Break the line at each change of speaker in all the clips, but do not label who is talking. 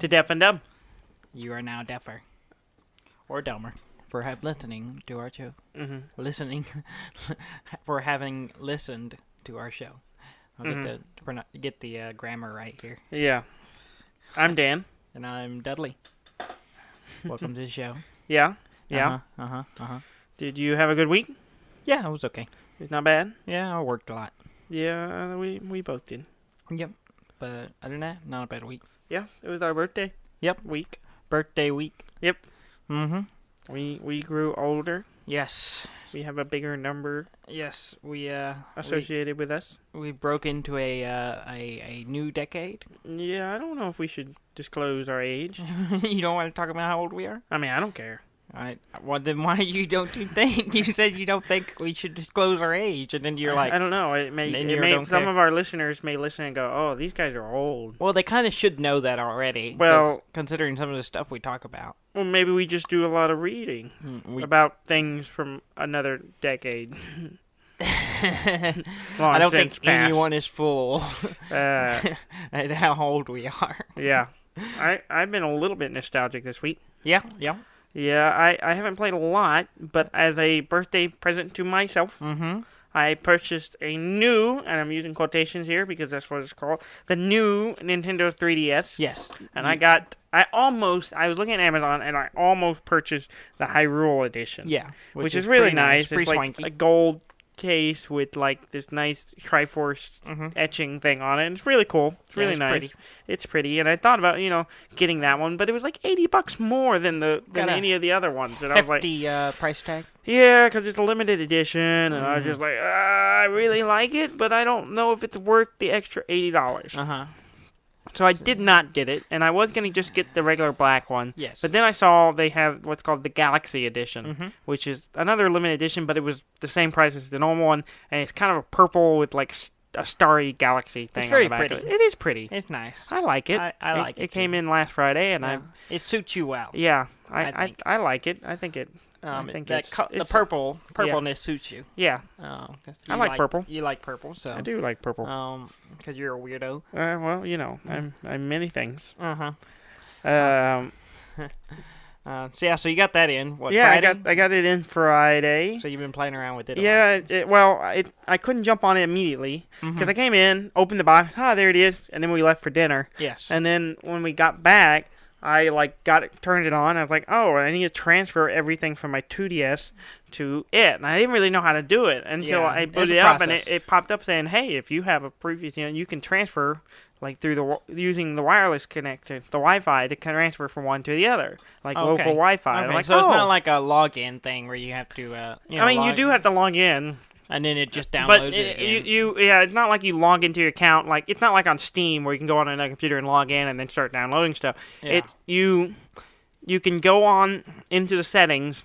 to Deaf and Dumb.
You are now deafer. Or dumber. For listening to our show.
Mm-hmm.
Listening. For having listened to our show. I'll get the grammar right here.
Yeah. I'm Dan.
And I'm Dudley. Welcome to the show.
Yeah. Did you have a good week?
Yeah, it was okay.
It's not bad?
Yeah, I worked a lot.
Yeah, we both did.
Yep. But other than that, not a bad week.
Yeah, it was our birthday.
Yep.
Week.
Birthday week.
Yep.
Mm-hmm.
We grew older.
Yes.
We have a bigger number.
Yes, we
associated with us.
We broke into a new decade.
Yeah, I don't know if we should disclose our age.
You don't want to talk about how old we are?
I mean, I don't care.
All right. Well, then why don't you think? You said you don't think we should disclose our age, and then you're like,
I don't know. Some of our listeners may listen and go, "Oh, these guys are old."
Well, they kind of should know that already.
Well,
considering some of the stuff we talk about.
Well, maybe we just do a lot of reading about things from another decade.
I don't think anyone is full at how old we are.
Yeah. I've been a little bit nostalgic this week.
Yeah.
Yeah, I haven't played a lot, but as a birthday present to myself, I purchased a new, and I'm using quotations here because that's what it's called, the new Nintendo 3DS.
Yes.
And I was looking at Amazon, and I almost purchased the Hyrule edition.
Yeah.
Which is really nice.
Pretty
it's like
swanky.
a gold case with like this nice Triforce etching thing on it. And it's really cool. It's really nice.
Pretty.
It's pretty. And I thought about, getting that one, but it was like $80 more than any of the other ones. And I was like,
price tag.
Yeah, because it's a limited edition, and I was just like, I really like it, but I don't know if it's worth the extra $80. So I did not get it, and I was going to just get the regular black one.
Yes.
But then I saw they have what's called the Galaxy Edition, which is another limited edition, but it was the same price as the normal one, and it's kind of a purple with like a starry galaxy thing on the back.
It's very pretty.
It is pretty.
It's nice.
I like it.
I like it.
It came in last Friday, and
it suits you well.
Yeah, I like it. I think it.
The purpleness suits you.
Yeah. I like purple.
You like purple, so
I do like purple.
Because you're a weirdo.
Well, I'm many things.
So you got that in. What?
Yeah,
Friday?
I got it in Friday.
So you've been playing around with it.
Yeah. I couldn't jump on it immediately because I came in, opened the box. There it is, and then we left for dinner.
Yes.
And then when we got back, I turned it on. I was like, oh, I need to transfer everything from my 2DS to it. And I didn't really know how to do it until I booted it up, and it popped up saying, hey, if you have a previous, you can transfer through using the wireless connector, the Wi-Fi, to transfer from one to the other, local Wi-Fi.
Okay.
I'm like,
so it's not like a login thing where you have to.
you do have to log in.
And then it just downloads it again.
It's not like you log into your account. It's not like on Steam where you can go on another computer and log in and then start downloading stuff.
Yeah.
You can go on into the settings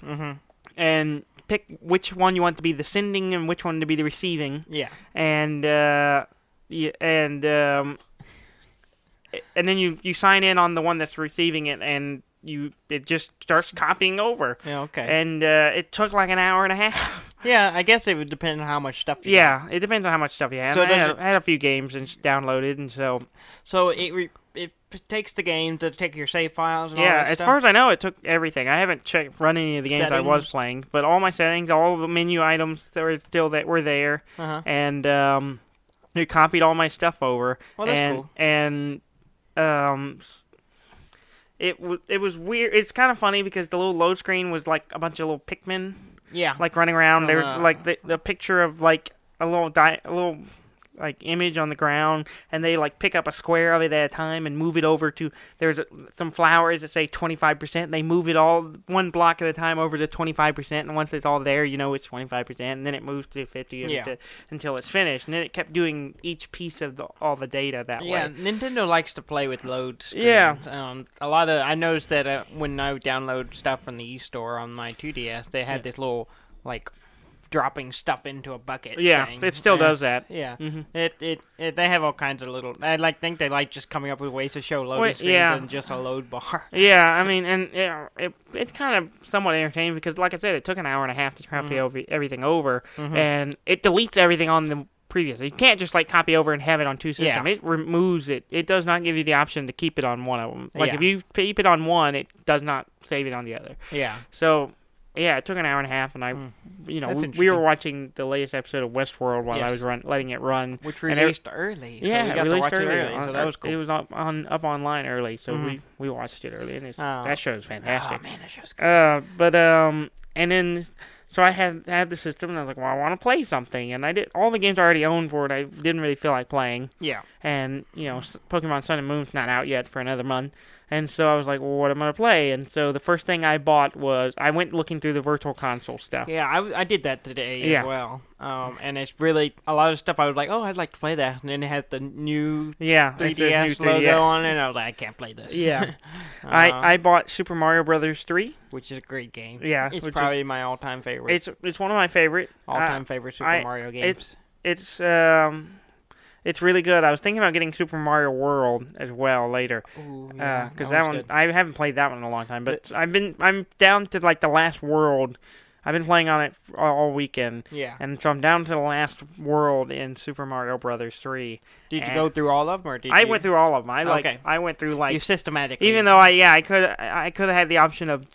and pick which one you want to be the sending and which one to be the receiving.
Yeah.
And then you sign in on the one that's receiving it, and it just starts copying over.
Yeah, okay.
And it took like an hour and a half.
Yeah, I guess it would depend on how much stuff you
have. Yeah, it depends on how much stuff you have. So I had a few games downloaded, and so...
So it takes the game to take your save files and all that stuff?
Yeah, as far as I know, it took everything. I haven't run any of the games I was playing, but all my settings, all the menu items that were there, and it copied all my stuff over.
Well, that's cool.
And it was weird. It's kind of funny because the little load screen was like a bunch of little Pikmin, running around. There's the picture of a little image on the ground, and they pick up a square of it at a time and move it over to. There's some flowers that say 25%. They move it all one block at a time over to 25%, and once it's all there, it's 25%, and then it moves to 50 until it's finished. And then it kept doing each piece of all the data that way.
Yeah, Nintendo likes to play with load screens.
Yeah.
I noticed that when I would download stuff from the eStore on my 2DS, they had this little dropping stuff into a bucket.
Yeah,
thing.
It still does that.
Yeah, they have all kinds of little. I think they like just coming up with ways to show loading screens than just a load bar.
Yeah, I mean, and it's kind of somewhat entertaining because, like I said, it took an hour and a half to copy everything over, and it deletes everything on previously. You can't just like copy over and have it on two systems.
Yeah.
It removes it. It does not give you the option to keep it on one of them. Like if you keep it on one, it does not save it on the other.
Yeah.
So yeah, it took an hour and a half, and we were watching the latest episode of Westworld while I was letting it run,
which released early. So
yeah,
we got
it released
to watch
early.
it early. So that was cool.
It was up online early, so we watched it early, and that show's fantastic.
Oh man, that show's good.
And then. So I had the system, and I was like, well, I want to play something. And I did all the games I already owned for it. I didn't really feel like playing.
Yeah.
And, Pokemon Sun and Moon's not out yet for another month. And so I was like, well, what am I going to play? And so the first thing I bought was, I went looking through the Virtual Console stuff.
Yeah, I did that today as well. And it's really, a lot of stuff I was like, oh, I'd like to play that. And then it has the new 3DS logo on it, and I was like, I can't play this.
Yeah. I bought Super Mario Brothers 3.
Which is a great game.
Yeah.
It's probably my all-time favorite.
It's one of my favorite.
All-time favorite Super Mario games.
It's really good. I was thinking about getting Super Mario World as well later.
Ooh, yeah,
because that one good. I haven't played that one in a long time. But I'm down to like the last world. I've been playing on it all weekend.
Yeah. And
so I'm down to the last world in Super Mario Brothers 3.
Did you go through all of them, or did
I went through all of them. I went through like
you systematically.
Even though I could have had the option of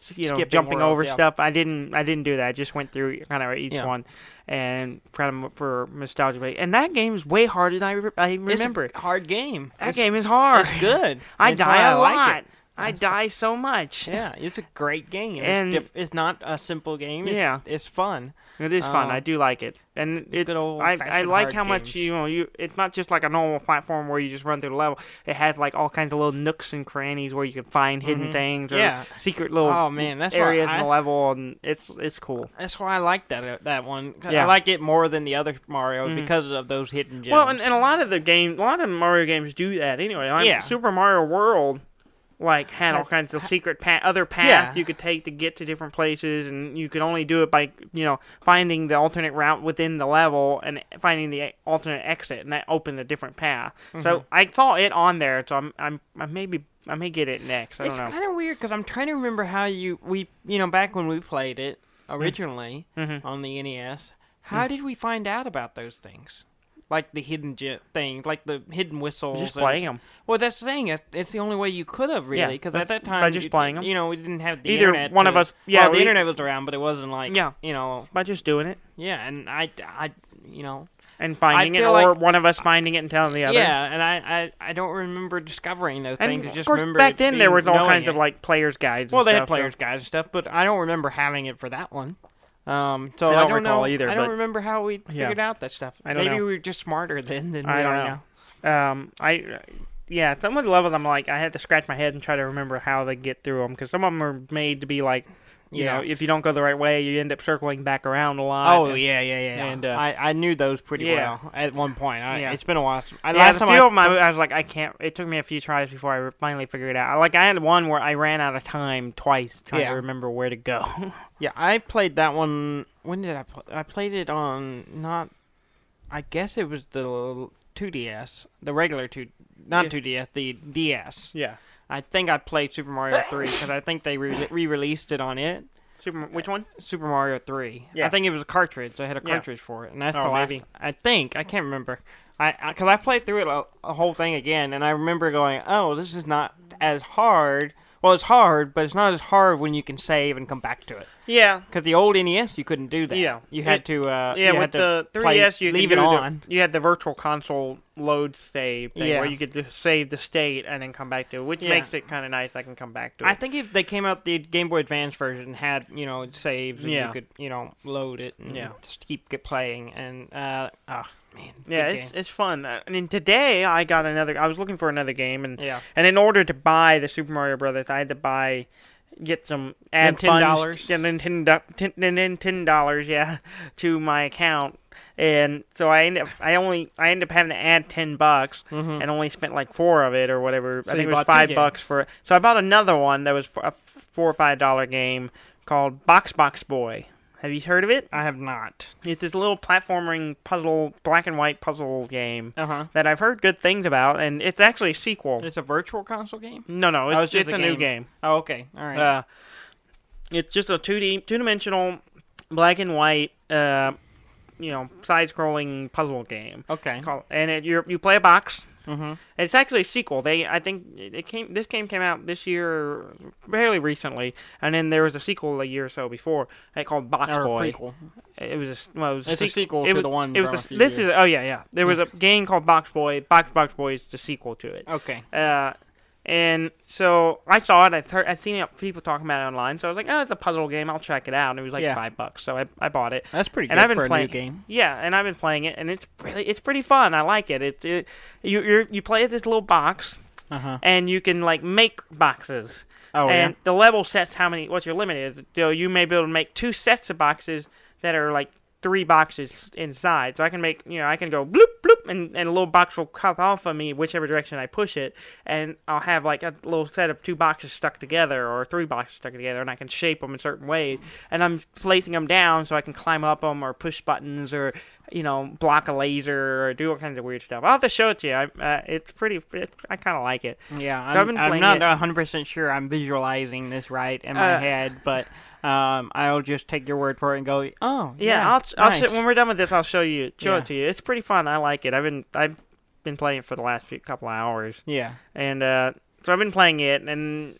jumping over stuff. I didn't do that. I just went through kind of each one. And kind of for nostalgia. And that game is way harder than I remember.
It's a hard game.
That game is hard.
It's good.
I die a lot. I die so much.
Yeah, it's a great game.
And
it's not a simple game. It's fun.
It is fun. I do like it. And I like how much it's not just like a normal platform where you just run through the level. It has like all kinds of little nooks and crannies where you can find hidden things or secret little areas in the level, and it's cool.
That's why I like that one. I like it more than the other Mario because of those hidden gems.
Well, and a lot of the Mario games do that anyway. Super Mario World had all kinds of secret other paths you could take to get to different places, and you could only do it by finding the alternate route within the level and finding the alternate exit, and that opened a different path. So I saw it on there, so I may get it next. I don't know.
It's kind of weird because I'm trying to remember how we back when we played it originally on the NES. How did we find out about those things? Like the hidden things, like the hidden whistles.
Just playing them.
Well, that's the thing. It's the only way you could have, really. Because at that time,
by just playing them.
We didn't have the internet.
Either one of us.
Yeah, the internet was around, but it wasn't like,
by just doing it.
Yeah, and I
and finding it, or one of us finding it and telling the other.
Yeah, and I don't remember discovering those things. I just remember
back then there was all kinds of like players' guides.
Well, they had players' guides and stuff, but I don't remember having it for that one. So I don't know either. I don't remember how we figured out that stuff. Maybe we were just smarter then than we are
now. Some of the levels I'm like, I had to scratch my head and try to remember how they get through them, because some of them are made to be like, if you don't go the right way, you end up circling back around a lot.
Oh, yeah. And I knew those pretty well at one point. It's been a while.
Last time I was like, I can't. It took me a few tries before I finally figured it out. Like, I had one where I ran out of time twice trying to remember where to go.
Yeah, I played that one. When did I play? I played it on I guess it was the 2DS, the regular 2DS, the DS.
Yeah.
I think I played Super Mario 3 because I think they re-released it on it.
Which one?
Super Mario 3. Yeah. I think it was a cartridge. They had a cartridge for it, and that's the last. Maybe. I can't remember. Because I played through it a whole thing again, and I remember going, "Oh, this is not as hard." Well, it's hard, but it's not as hard when you can save and come back to it.
Yeah.
Because the old NES, you couldn't do that.
Yeah.
You had to.
With the 3DS, you
leave it on.
You had the Virtual Console load save thing where you could save the state and then come back to it, which makes it kind of nice. I can come back to it.
I think if they came out the Game Boy Advance version had saves and you could load it and just keep playing and man.
Yeah, it's fun. I mean, today I was looking for another game, and in order to buy the Super Mario Brothers, I had to get some ad funds, $10, to my account, and so I end up having to add $10, and only spent like 4 of it or whatever. So I think it was $5 for it. So I bought another one that was a $4 or $5 game called Boxboxboy. Have you heard of it?
I have not.
It's this little platforming black and white puzzle game that I've heard good things about, and it's actually a sequel.
It's a virtual console game?
No, it's a new game.
Oh, okay. All right.
It's just a two-dimensional black and white side-scrolling puzzle game.
Okay.
And you play a box.
Mm-hmm.
It's actually a sequel. I think this game came out this year, fairly recently, and then there was a sequel a year or so before. Called Boxboy. It was a sequel
to the one. There was
a game called Boxboy. Boxboxboy is the sequel to it.
Okay.
And so I saw it. I'd seen people talking about it online. So I was like, it's a puzzle game. I'll check it out. And it was like $5. So I bought it.
That's pretty good for a new game.
Yeah, and I've been playing it, and it's pretty fun. I like it. You play at this little box, and you can make boxes.
Oh,
and the level sets what your limit is. You may be able to make 2 sets of boxes that are 3 boxes inside. So I can make, I can go bloop, bloop, and a little box will come off of me whichever direction I push it, and I'll have a little set of 2 boxes stuck together, or 3 boxes stuck together, and I can shape them in certain ways, and I'm placing them down so I can climb up them, or push buttons, or, block a laser, or do all kinds of weird stuff. I'll have to show it to you. I kind of like it.
Yeah, so I'm not 100% sure I'm visualizing this right in my head, but... I'll just take your word for it and go, oh, yeah,
I'll
nice.
when we're done with this, I'll show it to you. It's pretty fun. I like it. I've been playing it for the last couple of hours.
Yeah.
And so I've been playing it and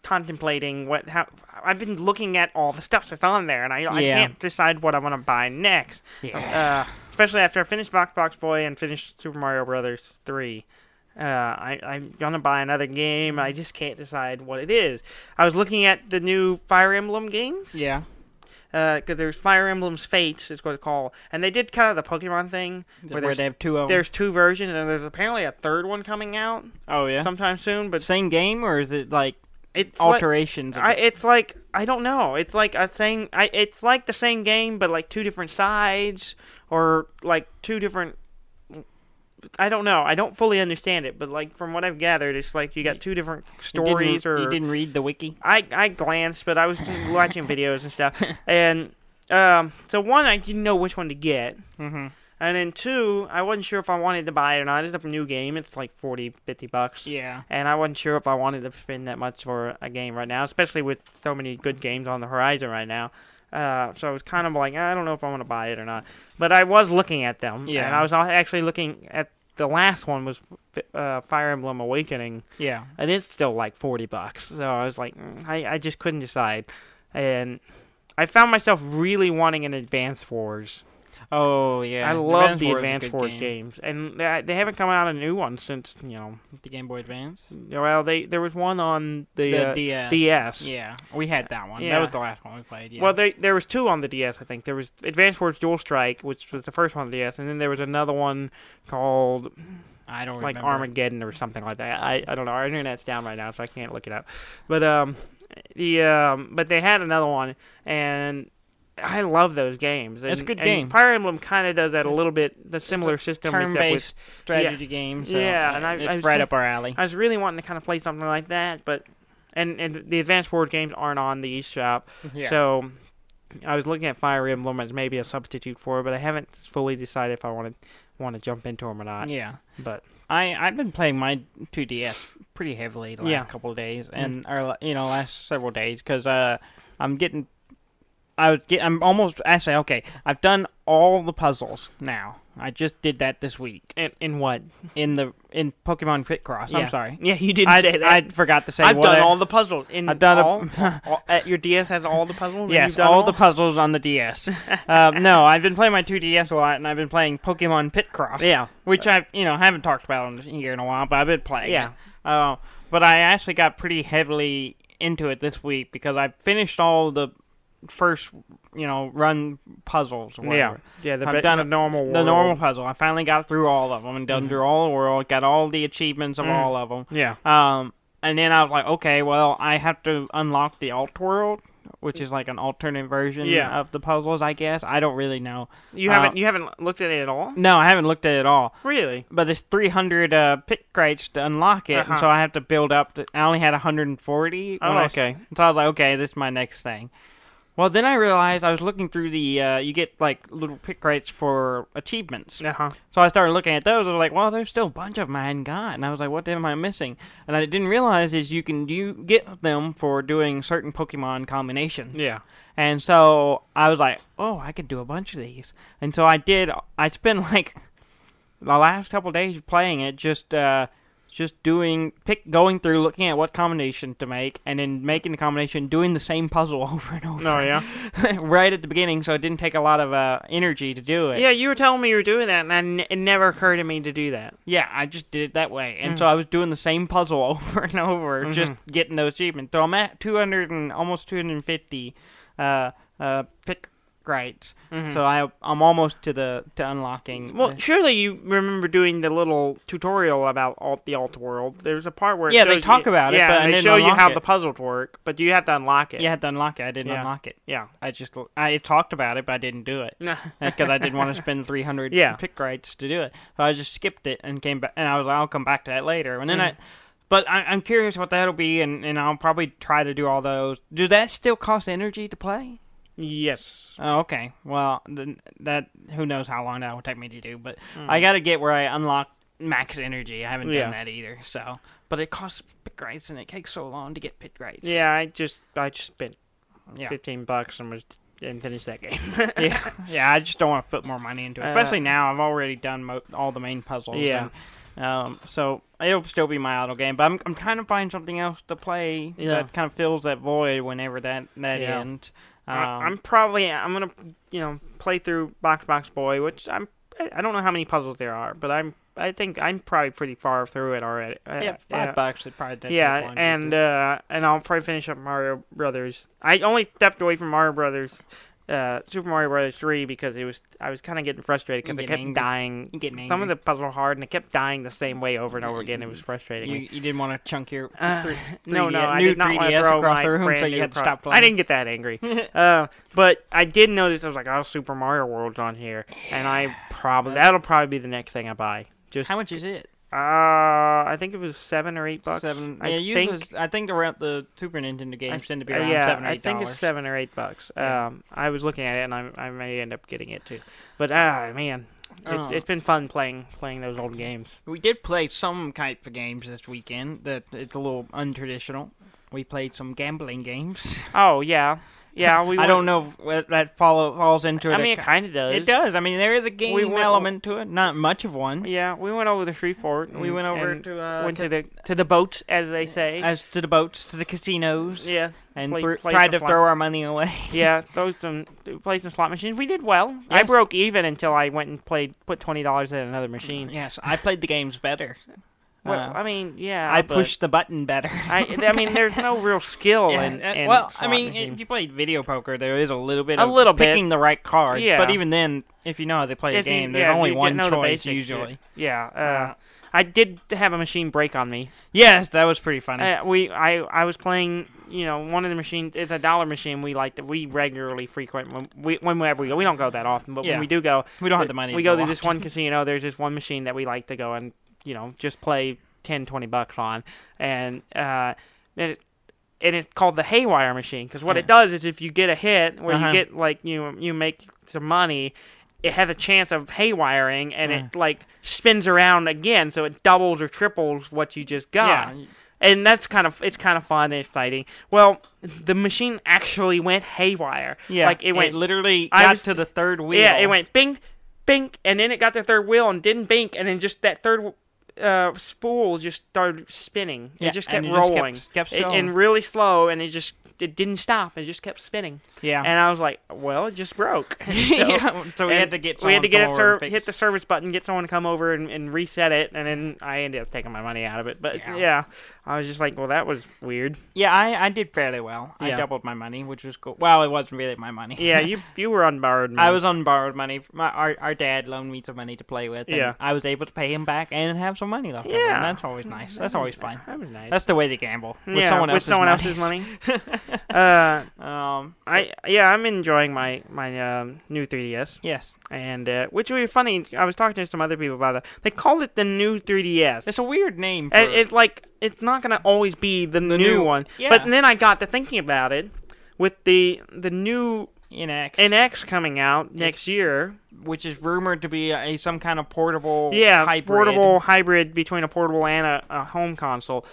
contemplating how I've been looking at all the stuff that's on there, and I can't decide what I want to buy next.
Yeah.
Especially after I finished Boxboxboy and finished Super Mario Brothers 3. I'm gonna buy another game. I just can't decide what it is. I was looking at the new Fire Emblem games.
Yeah.
Because there's Fire Emblem's Fates, is what it's called. And they did kind of the Pokemon thing.
Where they have 2 of them.
There's 2 versions, and there's apparently a 3rd one coming out.
Oh, yeah?
Sometime soon. But
same game, or is it, it's alterations?
It's I don't know. It's it's like the same game, but 2 different sides, or 2 different... I don't know. I don't fully understand it, but from what I've gathered, it's you got 2 different stories.
You didn't read the wiki?
I glanced, but I was watching videos and stuff. And so 1, I didn't know which one to get.
Mm-hmm.
And then 2, I wasn't sure if I wanted to buy it or not. It's a new game. It's $40-$50.
Yeah.
And I wasn't sure if I wanted to spend that much for a game right now, especially with so many good games on the horizon right now. So I was kind of I don't know if I want to buy it or not. But I was looking at them.
Yeah.
And I was actually looking at the last one was Fire Emblem Awakening.
Yeah.
And it's still $40. So I was I just couldn't decide. And I found myself really wanting an Advance Wars.
Oh, yeah.
I love the Advance Wars games. And they haven't come out a new one since,
the Game Boy Advance?
Well, there was one on the
DS.
DS.
Yeah, we had that one.
Yeah.
That was the last one we played, yeah.
Well, there was 2 on the DS, I think. There was Advance Wars Dual Strike, which was the first one on the DS, and then there was another one called...
I don't remember.
Armageddon or something like that. I don't know. Our internet's down right now, so I can't look it up. But but they had another one, and... I love those games.
It's a good game.
Fire Emblem kind of does that a little bit, the similar system.
Turn-based strategy game. So
and
it's right up our alley.
I was really wanting to kind of play something like that, but and the Advanced Wars games aren't on the eShop, so I was looking at Fire Emblem as maybe a substitute for it, but I haven't fully decided if I want to jump into them or not.
Yeah,
but
I've been playing my 2DS pretty heavily the last couple of days, and last several days, because I'm almost actually okay. I've done all the puzzles now. I just did that this week.
In what?
In Pokemon Picross.
Yeah.
I'm sorry.
Yeah, you didn't say that.
I forgot to say.
I've done all the puzzles.
I've done
all your DS has all the puzzles.
Yes, all the puzzles on the DS. No, I've been playing my 2DS a lot, and I've been playing Pokemon Picross.
Yeah,
which I haven't talked about on here in a while, but I've been playing.
Yeah.
It. But I actually got pretty heavily into it this week because I finished all the first run puzzles or whatever.
I've done the normal world.
The normal puzzle. I finally got through all of them and done through all the world, got all the achievements of all of them.
Yeah.
And then I was like, okay, well, I have to unlock the alt world, which is like an alternate version of the puzzles, I guess. I don't really know.
You haven't looked at it at all?
No, I haven't looked at it at all.
Really?
But there's 300 pick crates to unlock it, and so I have to build up I only had 140.
Oh, okay.
So I was like, okay, this is my next thing. Well, then I realized I was looking through you get, little pick crates for achievements.
Uh-huh.
So I started looking at those. I was like, well, there's still a bunch of them I hadn't got. And I was like, what am I missing? And I didn't realize is you get them for doing certain Pokemon combinations.
Yeah.
And so I was like, oh, I could do a bunch of these. And so I did. I spent like the last couple of days playing it, just going through, looking at what combination to make, and then making the combination, doing the same puzzle over and over.
Oh, yeah?
Right at the beginning, so it didn't take a lot of energy to do it.
Yeah, you were telling me you were doing that, and it never occurred to me to do that.
Yeah, I just did it that way. And so I was doing the same puzzle over and over, just getting those achievements. So I'm at 200 and almost 250 pick rights. So I'm almost to unlocking.
Well, surely you remember doing the little tutorial about the alt world. There's a part where
they talk about it, but
and they show you how the puzzles work, but you have to unlock it.
You have to unlock it. I didn't unlock it.
Yeah,
I talked about it, but I didn't do it because I didn't want to spend 300 pick rights to do it. So I just skipped it and came back, and I was like, I'll come back to that later. And then but I'm curious what that'll be, and I'll probably try to do all those. Do that still cost energy to play?
Yes.
Oh, okay. Well, that who knows how long that will take me to do, but I got to get where I unlock max energy. I haven't done that either. So, but it costs pick rights, and it takes so long to get pick rights.
Yeah, I just spent $15 and finished that game.
yeah. I just don't want to put more money into it, especially now. I've already done all the main puzzles.
Yeah.
So it'll still be my auto game, but I'm trying to find something else to play that kind of fills that void whenever that ends.
I'm gonna play through Boxboxboy, which I don't know how many puzzles there are, but I think I'm probably pretty far through it already.
$5 it probably takes
long and I'll probably finish up Mario Brothers. I only stepped away from Mario Brothers. Super Mario Bros. 3 because I was kind of getting frustrated because I kept dying. Some of the puzzles were hard and I kept dying the same way over and over again. It was frustrating.
You didn't want to chunk your
no, I did not want to throw my
room, so you had to stop playing.
I didn't get that angry. But I did notice I was like, oh, Super Mario World's on here, and that'll probably be the next thing I buy.
How much is it?
I think it was $7 or $8.
I think around the Super Nintendo games tend to be around $7 or $8.
I think it's $7 or $8. I was looking at it, and I may end up getting it too. But man, it's been fun playing those old games.
We did play some type of games this weekend that it's a little untraditional. We played some gambling games.
Oh yeah. Yeah,
I don't know if that falls into it.
I mean, it kind of does.
It does. I mean, there is a game element to it. Not much of one.
Yeah, we went over the Shreveport.
We went over
to the boats, as they say.
To the casinos.
Yeah,
and tried to throw our money away.
Yeah, played some slot machines. We did well. Yes. I broke even until I went and put $20 in another machine.
Yes, I played the games better.
Well, I mean, yeah.
I pushed the button better.
I mean, there's no real skill in
I mean, if you play video poker, there is a little bit of picking the right cards. Yeah. But even then, if you know how they play the game, there's only one choice usually.
Yeah. I did have a machine break on me.
Yes, that was pretty funny.
I was playing, one of the machines. It's a dollar machine we regularly frequent whenever we go. We don't go that often, but when we do go,
we don't have the money.
We go to this one casino. There's this one machine that we like to go and just play $10-20 on, and it's called the haywire machine because what it does is if you get a hit where you get you make some money, it has a chance of haywiring and it spins around again, so it doubles or triples what you just got. Yeah. And it's kind of fun and exciting. Well, the machine actually went haywire.
Yeah,
it
literally got to the third wheel.
Yeah, it went bing, bink, and then it got the third wheel and didn't bink, and then just that third spool just started spinning. It just kept rolling.
Kept
and really slow, and it didn't stop. It just kept spinning.
Yeah.
And I was like, well, it just broke.
So we had to get
hit the service button, get someone to come over and reset it, and then I ended up taking my money out of it. But yeah I was just like, well, that was weird.
Yeah, I did fairly well. I doubled my money, which was cool. Well, it wasn't really my money.
Yeah, you were on borrowed money.
I was on borrowed money. Our dad loaned me some money to play with, and I was able to pay him back and have some money left over. And that's always nice. That's always fun.
That was nice.
That's the way to gamble.
With someone else's money. I'm enjoying my new 3DS.
Yes.
And which would be funny. I was talking to some other people about that. They called it the new 3DS.
It's a weird name.
It's not going to always be the new one.
Yeah.
But then I got to thinking about it with the new NX coming out next year,
which is rumored to be some kind of portable
hybrid. Portable hybrid between a portable and a home console.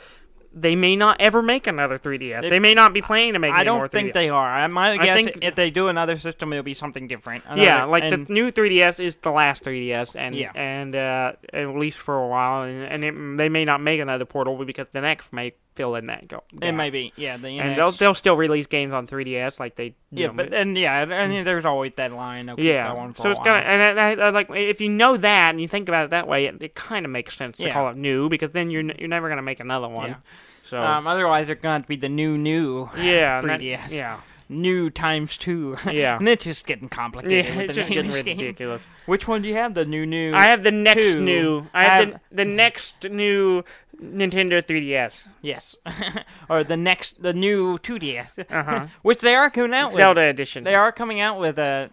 they may not ever make another 3DS. They may not be planning to make any more 3DS.
I don't think they are. I guess if they do another system, it'll be something different.
The new 3DS is the last 3DS, and at least for a while, and they may not make another Portal because the next may fill in that gap.
It may be, the
and they'll still release games on 3DS like they.
There's always that line. Going for
so it's kind of, and I like if you know that and you think about it that way, it kind of makes sense to call it new because then you're never gonna make another one. Yeah. So
otherwise, they're going to be the new 3DS. New times 2.
Yeah.
And it's just getting complicated.
Yeah, it's just getting ridiculous.
Which one do you have? The new?
I have the next new. I have the next new Nintendo 3DS.
Yes. Or the new 2DS. Which they are coming out with.
Zelda edition.
They are coming out with a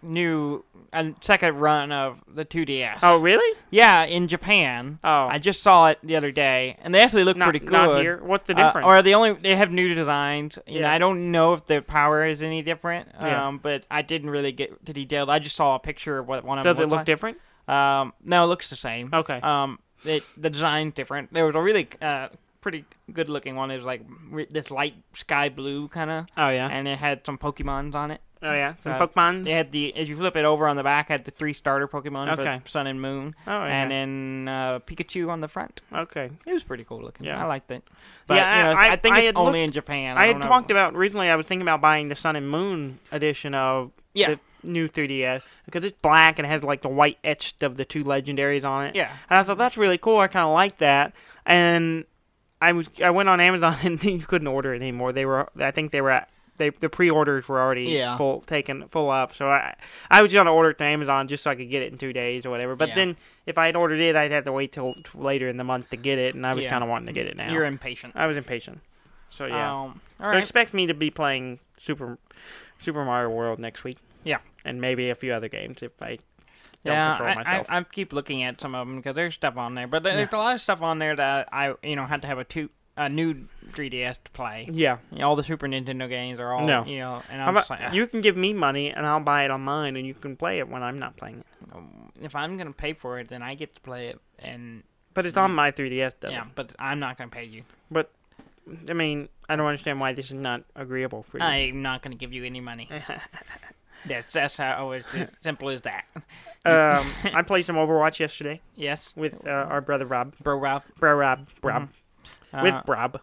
second run of the 2DS.
Oh, really?
Yeah, in Japan. Oh. I just saw it the other day, and they actually look pretty good.
Not here. What's the difference?
They have new designs. I don't know if the power is any different, but I didn't really get to detail. I just saw a picture of what one of them
Does it look different?
No, it looks the same.
Okay.
The design's different. There was a really pretty good looking one. It was like this light sky blue kind of.
Oh, yeah.
And it had some Pokemons on it.
Oh, yeah. Some Pokemons?
They had as you flip it over on the back, had the 3 starter Pokemon for Sun and Moon.
Oh, yeah.
And then Pikachu on the front.
Okay.
It was pretty cool looking. Yeah. I liked it.
But,
I think it's only in Japan.
I had talked about, recently I was thinking about buying the Sun and Moon edition of the new 3DS because it's black and it has like the white etched of the 2 legendaries on it.
Yeah.
And I thought that's really cool. I kind of like that. And I went on Amazon and you couldn't order it anymore. The pre-orders were already full up, so I was gonna order it to Amazon just so I could get it in 2 days or whatever. But then if I had ordered it, I'd have to wait till later in the month to get it, and I was kind of wanting to get it now.
You're impatient.
I was impatient. So
all
right. Expect me to be playing Super Mario World next week.
Yeah,
and maybe a few other games if I don't control myself.
I keep looking at some of them because there's stuff on there, but there's a lot of stuff on there that I had to have a new 3DS to play.
Yeah.
All the Super Nintendo games are all, and I'm just like...
You can give me money, and I'll buy it on mine, and you can play it when I'm not playing it.
If I'm going to pay for it, then I get to play it,
But it's on my 3DS, though.
Yeah, but I'm not going to pay you.
But, I mean, I don't understand why this is not agreeable for you.
I'm not going to give you any money. That's how it's as simple as that.
I played some Overwatch yesterday.
Yes.
With our brother Rob.
Bro Rob.
With Rob.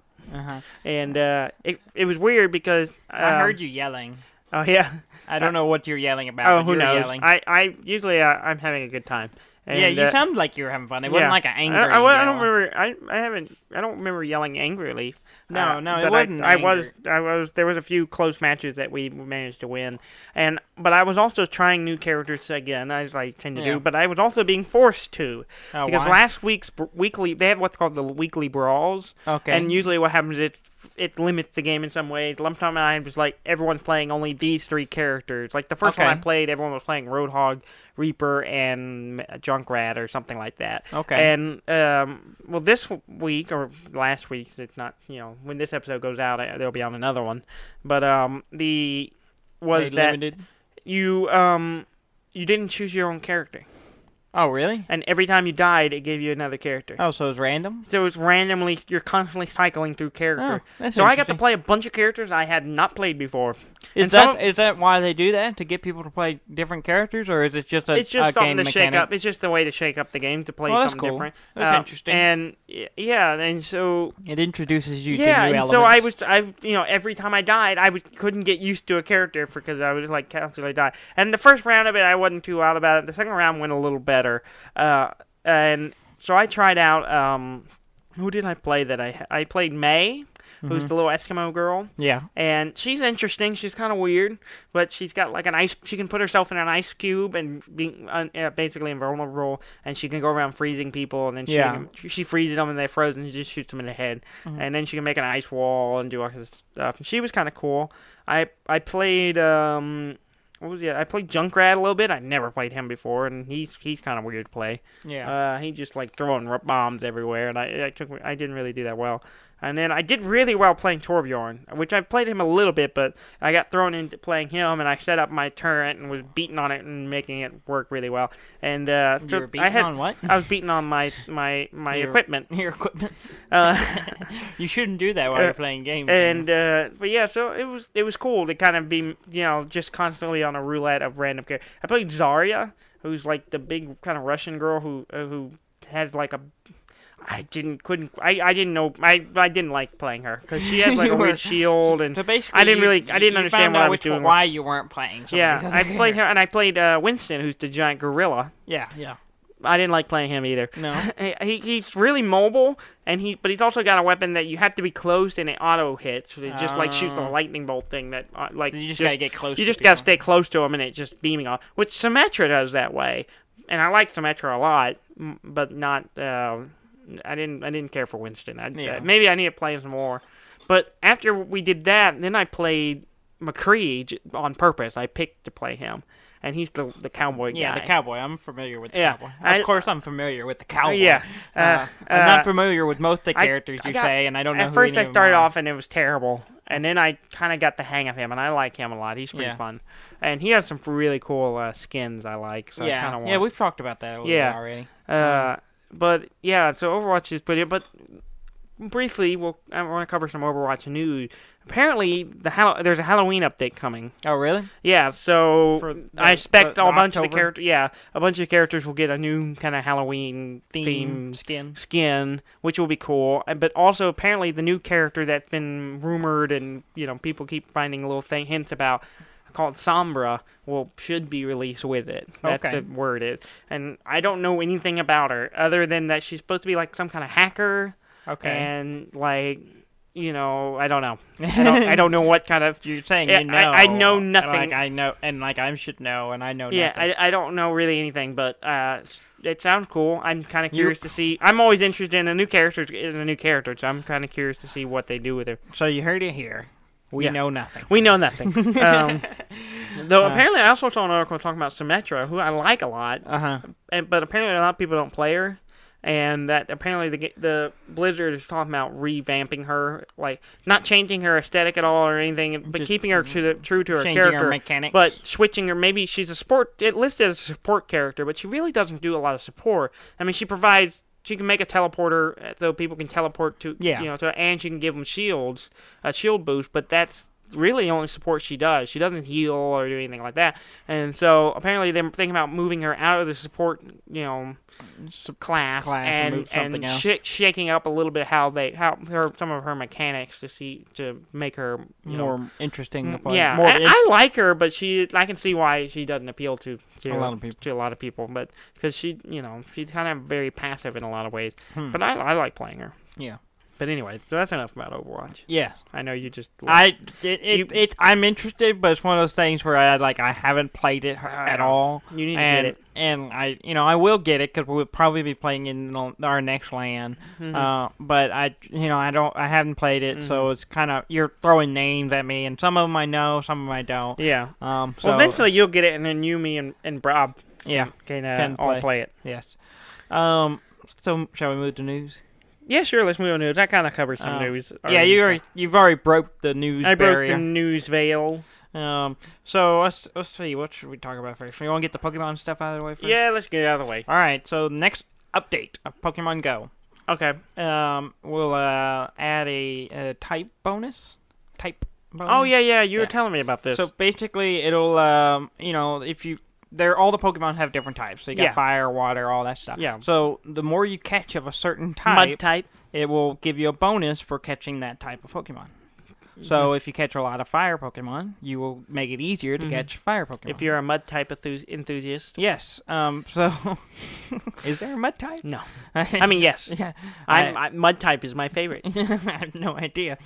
And it was weird because...
I heard you yelling.
Oh, yeah?
I don't know what you're yelling about.
Oh, who knows? Yelling. I usually I'm having a good time. And,
you sound like you were having fun. It wasn't like an angry
I don't remember. I don't remember yelling angrily.
No, it wasn't.
There was a few close matches that we managed to win, but I was also trying new characters again, as I tend to do. But I was also being forced to because last week's weekly they have what's called the weekly brawls.
Okay.
And usually what happens is it limits the game in some ways. Lump-Time I was like everyone's playing only these 3 characters. Like the first one I played, everyone was playing Roadhog, Reaper, and Junkrat or something like that.
Okay.
And this week or last week, it's not when this episode goes out, they'll be on another one. But
limited?
You didn't choose your own character.
Oh, really?
And every time you died, it gave you another character.
Oh, so it was random?
So it was randomly, you're constantly cycling through character.
Oh,
so I got to play a bunch of characters I had not played before.
Is that why they do that? To get people to play different characters? Or is it just a
something
to
shake up. It's just a way to shake up the game, to play something
cool.
different.
That's interesting.
And and so...
It introduces you to new elements.
So every time I died, I couldn't get used to a character because I was like constantly die. And the first round of it, I wasn't too wild about it. The second round went a little better. And so I tried out, who did I play that I played May, who's the little Eskimo girl.
Yeah.
And she's interesting. She's kind of weird, but she's got like she can put herself in an ice cube and be basically invulnerable, and she can go around freezing people, and then she freezes them and they're frozen, she just shoots them in the head. And then she can make an ice wall and do all this stuff. And she was kind of cool. I played, I played Junkrat a little bit. I never played him before, and he's kind of weird to play.
Yeah.
He just like throwing bombs everywhere, and I didn't really do that well. And then I did really well playing Torbjorn, which I played him a little bit, but I got thrown into playing him, and I set up my turret and was beating on it and making it work really well. And
you were beating on what?
I was beating on my equipment.
Your equipment. You shouldn't do that while you're playing games.
And but yeah, so it was cool to kind of be just constantly on a roulette of random characters. I played Zarya, who's like the big kind of Russian girl who has like a. I didn't like playing her because she had like a weird shield, and
so basically
I didn't understand what I was doing.
Why you weren't playing?
Yeah, I played her, and I played Winston, who's the giant gorilla.
Yeah.
I didn't like playing him either.
No,
he's really mobile, but he's also got a weapon that you have to be close and it auto hits. It just like shoots a lightning bolt thing that
you just gotta get close.
You just gotta stay close to him, and it just beaming off. Which Symmetra does that way, and I like Symmetra a lot, but not. I didn't care for Winston. Maybe I need to play him some more. But after we did that, then I played McCree on purpose. I picked to play him. And he's the cowboy guy.
Yeah, the cowboy. I'm familiar with the cowboy. Of course, I'm familiar with the cowboy.
Yeah.
I'm not familiar with most of the characters say, and I don't know who
at first I started off, and it was terrible. And then I kind of got the hang of him, and I like him a lot. He's pretty fun. And he has some really cool skins I like. So I kind of want...
Yeah, we've talked about that a little bit already.
But, yeah, so Overwatch is pretty... But briefly, I want to cover some Overwatch news. Apparently, there's a Halloween update coming.
Oh, really?
Yeah, so I expect a bunch of the characters. Yeah, a bunch of characters will get a new kind of Halloween theme skin, which will be cool. But also, apparently, the new character that's been rumored and people keep finding little hints about, called Sombra, should be released with it. That's the word is. And I don't know anything about her other than that she's supposed to be like some kind of hacker.
Okay.
And like. I don't know. I don't know what kind of...
You're saying
I know nothing.
Like I know, and like I should know, and I know nothing.
Yeah, I don't know really anything, but it sounds cool. I'm kind of curious to see... I'm always interested in a new character, so I'm kind of curious to see what they do with her.
So you heard it here. We know nothing.
We know nothing. Though apparently I also saw an article talking about Symmetra, who I like a lot. But apparently a lot of people don't play her. And that apparently the Blizzard is talking about revamping her, like not changing her aesthetic at all or anything, but just keeping her true to her character,
her mechanics.
But switching her. Maybe she's it listed as a support character, but she really doesn't do a lot of support. I mean, she can make a teleporter, though people can teleport to and she can give them a shield boost, but that's really the only support she does. She doesn't heal or do anything like that. And so apparently they're thinking about moving her out of the support, class and shaking up a little bit some of her mechanics to make her
more interesting.
I like her, but I can see why she doesn't appeal to
a
lot of people. But because she's kind of very passive in a lot of ways. But I like playing her.
Yeah.
But anyway, so that's enough about Overwatch.
Yeah,
I know you just.
I'm interested, but it's one of those things where I haven't played it at all.
You need to get it,
and I will get it because we'll probably be playing in our next LAN. But I haven't played it, so it's kind of you're throwing names at me, and some of them I know, some of them I don't.
Yeah. So eventually you'll get it, and then you, me, and Rob can all play it.
Yes. So shall we move to news?
Yeah, sure. Let's move on to news. That kind of covers some news.
Yeah, you've already broke the news barrier.
I broke the news veil.
So let's see. What should we talk about first? We want to get the Pokemon stuff out of the way first.
Yeah, let's get it out of the way.
All right. So next update of Pokemon Go.
Okay.
We'll add a type bonus.
Oh yeah. You were telling me about this.
So basically, it'll if you. All the Pokemon have different types. So you got fire, water, all that stuff.
Yeah.
So the more you catch of a certain type,
mud type,
it will give you a bonus for catching that type of Pokemon. So if you catch a lot of fire Pokemon, you will make it easier to catch fire Pokemon.
If you're a mud type enthusiast.
Yes. So is there a mud type?
No. I mean, yes.
Yeah.
Mud type is my favorite.
I have no idea.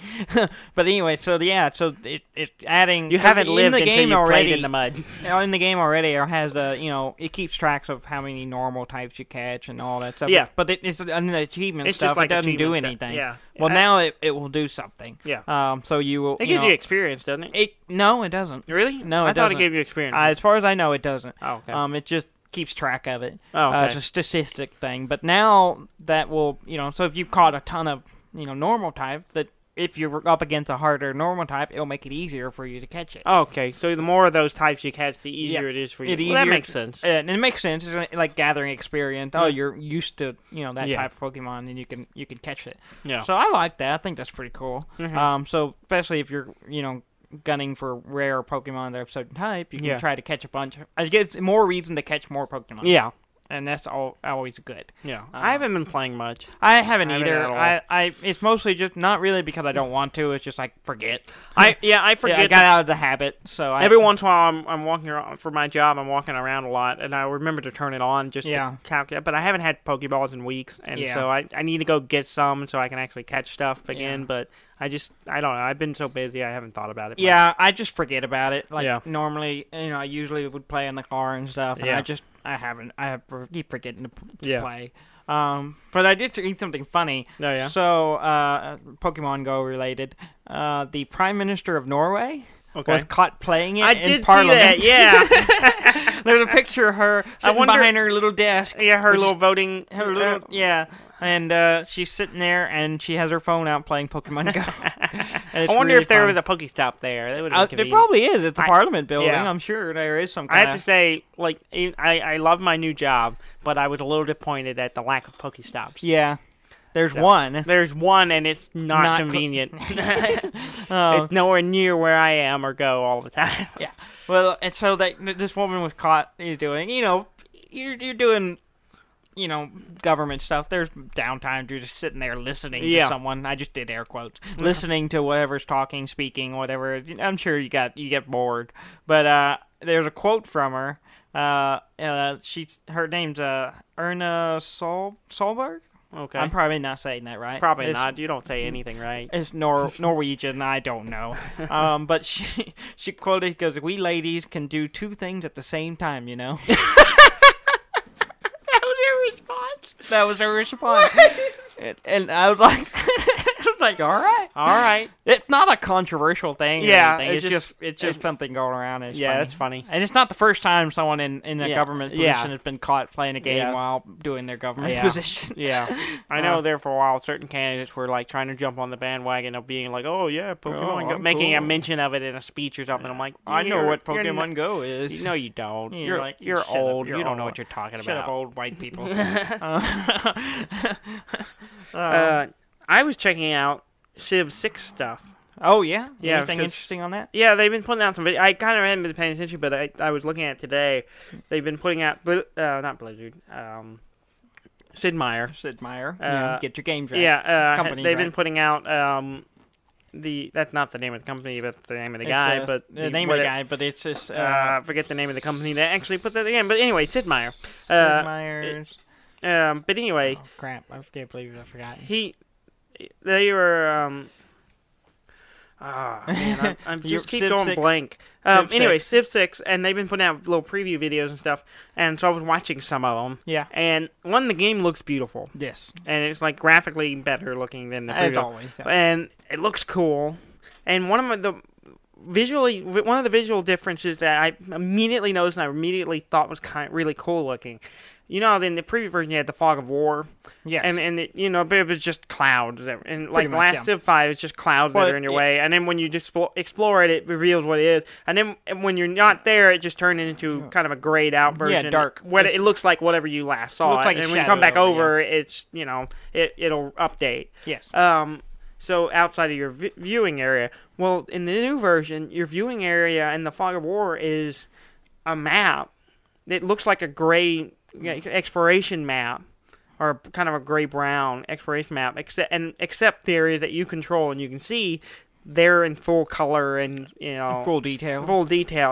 But anyway, so it's adding.
You haven't lived in the game until you played in the mud.
In the game already, it has it keeps tracks of how many normal types you catch and all that stuff.
Yeah.
But it's an achievement stuff.
Just like
it doesn't do anything.
Yeah.
Well, now it will do something.
Yeah.
So you will.
It gives you experience, doesn't it?
No, it doesn't.
Really?
No,
I
it doesn't.
thought it gave you experience.
As far as I know, it doesn't.
Oh, okay.
It just keeps track of it.
Oh, okay.
It's a statistic thing. But now that will, so if you caught a ton of normal type, that if you're up against a harder normal type, it'll make it easier for you to catch it.
Okay, so the more of those types you catch, the easier it is for you. That makes sense.
And it makes sense. It's like gathering experience. Oh, you're used to that type of Pokemon, and you can catch it. Yeah. So I like that. I think that's pretty cool. Mm-hmm. So especially if you're gunning for rare Pokemon that are of a certain type, you can try to catch a bunch. It gives more reason to catch more Pokemon.
Yeah.
And that's always good.
Yeah, I haven't been playing much.
I haven't either. It's mostly just not really because I don't want to. It's just like forget.
I forget.
I got out of the habit. So
every once in a while, I'm walking around for my job. I'm walking around a lot, and I remember to turn it on just to calculate. But I haven't had Pokeballs in weeks, and so I need to go get some so I can actually catch stuff again. But I don't know. I've been so busy, I haven't thought about it.
Yeah, I just forget about it. Normally, I usually would play in the car and stuff, and I keep forgetting to play. But I did read something funny.
Oh, yeah?
So, Pokemon Go related. The Prime Minister of Norway was caught playing it in Parliament.
I did see that,
yeah. There's a picture of her sitting behind her little desk.
Yeah, her little voting.
And she's sitting there, and she has her phone out playing Pokemon Go.
I wonder if there was a Pokestop there.
There probably is. It's a Parliament building. Yeah. I'm sure there is some kind
I have to say, I love my new job, but I was a little disappointed at the lack of Pokestops.
Yeah. There's one.
There's one, and it's not convenient. It's nowhere near where I am or go all the time.
Yeah. Well, and so this woman was caught doing, you're doing... government stuff. There's downtime. You're just sitting there listening to someone. I just did air quotes. Listening to whatever's talking, speaking, whatever. I'm sure you get bored. But there's a quote from her. Her name's Erna Solberg.
Okay.
I'm probably not saying that right.
Probably not. You don't say anything right.
It's Norwegian. I don't know. But she quoted, goes, "We ladies can do two things at the same time, That was her response. And I was like, all right. It's not a controversial thing.
Yeah,
it's just something going around. It's funny.
That's funny.
And it's not the first time someone in a government position has been caught playing a game while doing their government position.
Yeah, I know. There for a while, certain candidates were trying to jump on the bandwagon of being like, "Oh yeah, Pokemon Go," making a mention of it in a speech or something. I'm like,
I know what Pokemon Go is.
No, you don't. You're old. You don't know what you're talking about.
Shut up, old white people.
I was checking out Civ 6 stuff.
Oh, yeah? Anything interesting on that?
Yeah, they've been putting out some videos. I kind of haven't been paying attention, but I was looking at it today. They've been putting out, not Blizzard, Sid Meier.
Get your games right.
They've been putting out, that's not the name of the company, that's the name of the guy.
But it's just...
forget the name of the company that actually put that in. But anyway, Sid Meier.
Sid Meier's...
but anyway...
Oh, crap. I can't believe I forgot.
They were, man, I just keep going blank. Anyway, Civ 6, and they've been putting out little preview videos and stuff, and so I was watching some of them.
Yeah.
And the game looks beautiful.
Yes.
And it's, graphically better looking than the preview.
As always, yeah.
And it looks cool. And one of the visual differences that I immediately noticed and I immediately thought was really cool looking. In the previous version, you had the Fog of War.
Yes.
And but it was just clouds. And last Civ 5, it's just clouds that are in your way. And then when you just explore it, it reveals what it is. And then when you're not there, it just turns into kind of a grayed out version.
Yeah, dark.
It looks like whatever you last saw.
Like
and when you come back over, it's, it'll update.
Yes.
So outside of your viewing area. Well, in the new version, your viewing area in the Fog of War is a map. It looks like a gray... exploration map, or kind of a gray-brown exploration map, except the areas that you control and you can see, they're in full color and
full detail,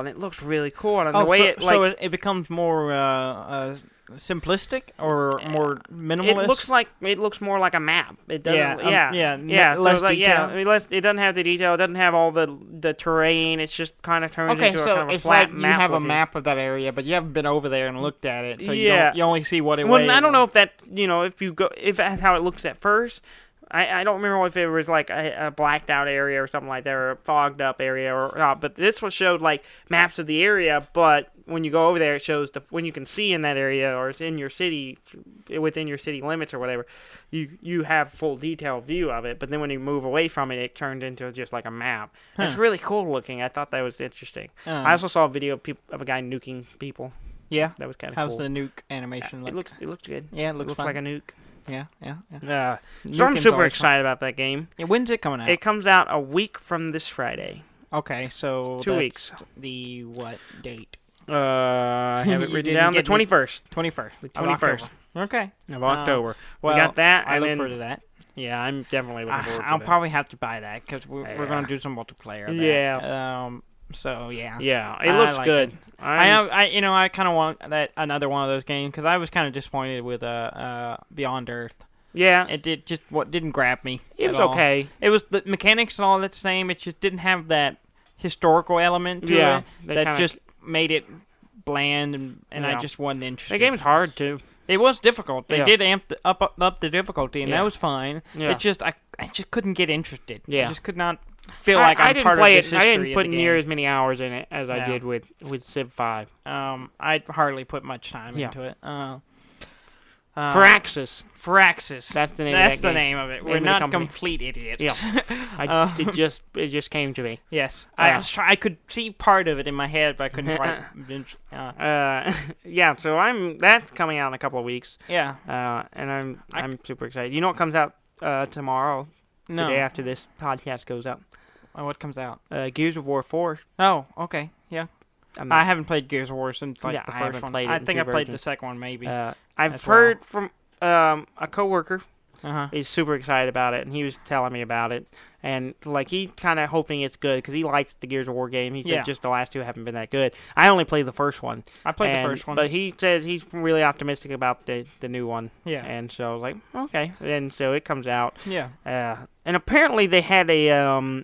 and it looks really cool. And the way
it becomes more simplistic or more minimalist.
It looks more like a map. It doesn't.
Less detail.
It doesn't have the detail. It doesn't have all the terrain. It's just kind of turns into a kind of a flat map.
You have a map of that area, but you haven't been over there and looked at it, so you only see what it.
Well, I don't know if that if that's how it looks at first. I don't remember if it was a blacked out area or something like that, or a fogged up area or not. But this one showed maps of the area, but when you go over there, it shows when you can see in that area or it's in your city, within your city limits or whatever, you have full detailed view of it. But then when you move away from it, it turned into just like a map. It's really cool looking. I thought that was interesting. I also saw a video of a guy nuking people.
Yeah,
that was kind of cool.
How's the nuke animation look?
It looks good.
Yeah, it looks
like a nuke.
Yeah.
So I'm super excited about that game.
Yeah, when's it coming out?
It comes out a week from this Friday.
Okay, so
2 weeks.
The what date?
I have it written down. The 21st.
21st.
The 21st.
Okay.
Of October.
Well,
we got that.
I look forward to that.
Yeah, I'm definitely looking forward to that.
I'll probably have to buy that because we're going to do some multiplayer.
Yeah.
So yeah.
Yeah, it looks good.
I kind of want another one of those games because I was kind of disappointed with Beyond Earth.
Yeah,
it didn't grab me.
It was okay.
It was the mechanics and all that same. It just didn't have that historical element to it that just made it bland, and I just wasn't interested.
The game's hard too.
It was difficult. They did amp up the difficulty, and that was fine. Yeah. It's just I just couldn't get interested. Yeah. I just could not feel like I'm part of this history.
I didn't put near as many hours in it as I did with Civ 5.
I hardly put much time into it.
Firaxis.
That's the name of that game. That's the name of it. We're not complete idiots.
Yeah. It just came to me.
Yes. I could see part of it in my head, but I couldn't quite.
Yeah, so that's coming out in a couple of weeks.
Yeah.
And I'm super excited. You know what comes out tomorrow?
No.
The day after this podcast goes up.
What comes out?
Gears of War 4.
Oh, okay. Yeah. I haven't played Gears of War since the first one. I think I played the second one maybe.
I've heard from a coworker. He's super excited about it, and he was telling me about it. And like he kind of hoping it's good because he likes the Gears of War game. He said just the last two haven't been that good. I only played the first one.
I played the first one,
but he said he's really optimistic about the new one.
Yeah.
And so I was like, okay. And so it comes out.
Yeah.
And apparently they had a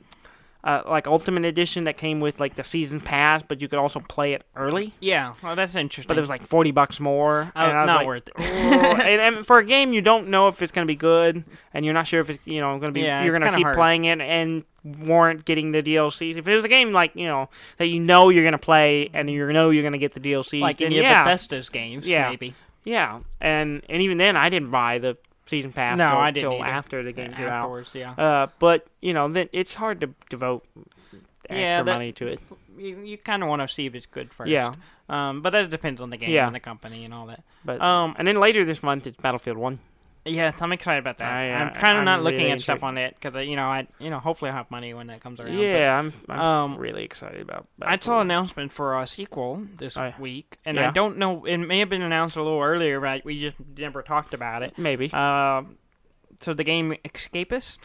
like Ultimate Edition that came with like the season pass, but you could also play it early.
Yeah, well, that's interesting.
But it was like $40 more.
Not worth it.
and for a game you don't know if it's going to be good, and you're not sure if it's going to be. You're going to keep playing it and warrant getting the DLC. If it was a game like that you're going to play and you're going to get the DLC,
like any of Bethesda's games, maybe.
Yeah, and even then I didn't buy the season pass until after the game came out. But then it's hard to devote extra money to it.
You kind of want to see if it's good first.
Yeah.
But that depends on the game and the company and all that.
But and then later this month it's Battlefield 1.
Yeah, I'm excited about that. I'm kind of not looking at stuff on it because hopefully I'll have money when that comes around.
Yeah, I'm really excited about.
I saw an announcement for a sequel this week, and I don't know. It may have been announced a little earlier, but we just never talked about it.
Maybe.
So the game Escapist,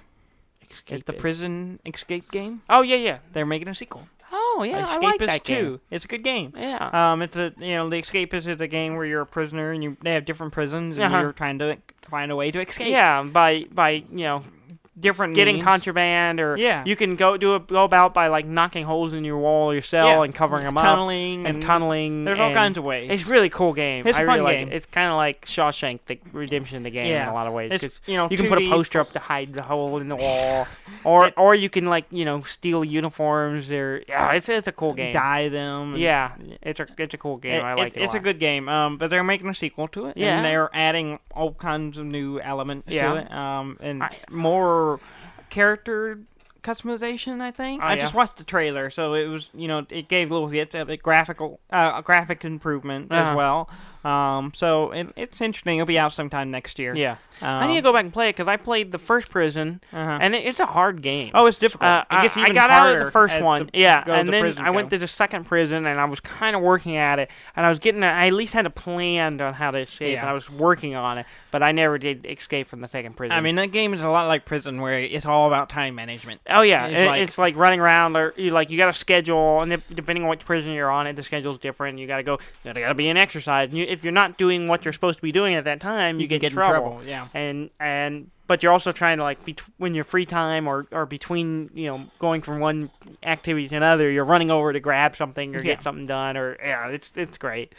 the prison escape game.
Oh yeah.
They're making a sequel.
Oh yeah, I like that game.
2. It's a good game.
Yeah.
It's the Escapist is a game where you're a prisoner and they have different prisons and you're trying to find a way to escape.
Yeah, by
different
getting
means.
Contraband, or you can go about by like knocking holes in your wall or your cell and covering them
tunneling
up, and tunneling.
There's all kinds of ways.
It's a really cool game.
It's a fun game.
It's kind of like Shawshank, the Redemption, the game in a lot of ways. Because
you
can put a poster up to hide the hole in the wall, or you can steal uniforms. It's a cool game.
Dye them.
Yeah, it's a cool game. I like it.
It's a good game. But they're making a sequel to it.
Yeah.
And they're adding all kinds of new elements to it. And more character customization, I think. I just watched the trailer, so it was, it gave little bits of graphic improvement as well. So it's interesting. It'll be out sometime next year.
Yeah. I need to go back and play it because I played the first prison, and it's a hard game.
Oh, it's difficult. It gets even
I got
harder
out of the first one, and then I went to the second prison, and I was kind of working at it, and I at least had a plan on how to escape, and I was working on it, but I never did escape from the second prison.
I mean, that game is a lot like Prison, where it's all about time management.
Oh, yeah. It's like running around, or you got a schedule, and depending on which prison you're on, the schedule's different. You got to be in exercise. If you're not doing what you're supposed to be doing at that time, you get in trouble.
Yeah.
But you're also trying to when you're free time or between going from one activity to another, you're running over to grab something or get something done. It's great.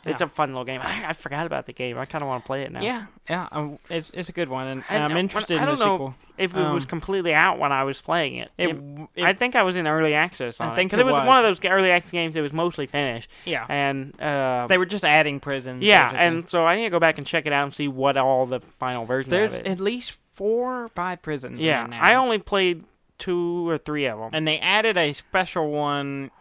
It's a fun little game. I forgot about the game. I kind of want to play it now.
Yeah. It's a good one, and I'm interested in the sequel.
I don't know if it was completely out when I was playing it. I think I was in early access on it. Because it was one of those early access games that was mostly finished.
Yeah.
And
they were just adding prisons.
Yeah, basically. And so I need to go back and check it out and see what all the final version of it.
There's at least 4 or 5 prisons.
Yeah,
now.
I only played 2 or 3 of them.
And they added a special one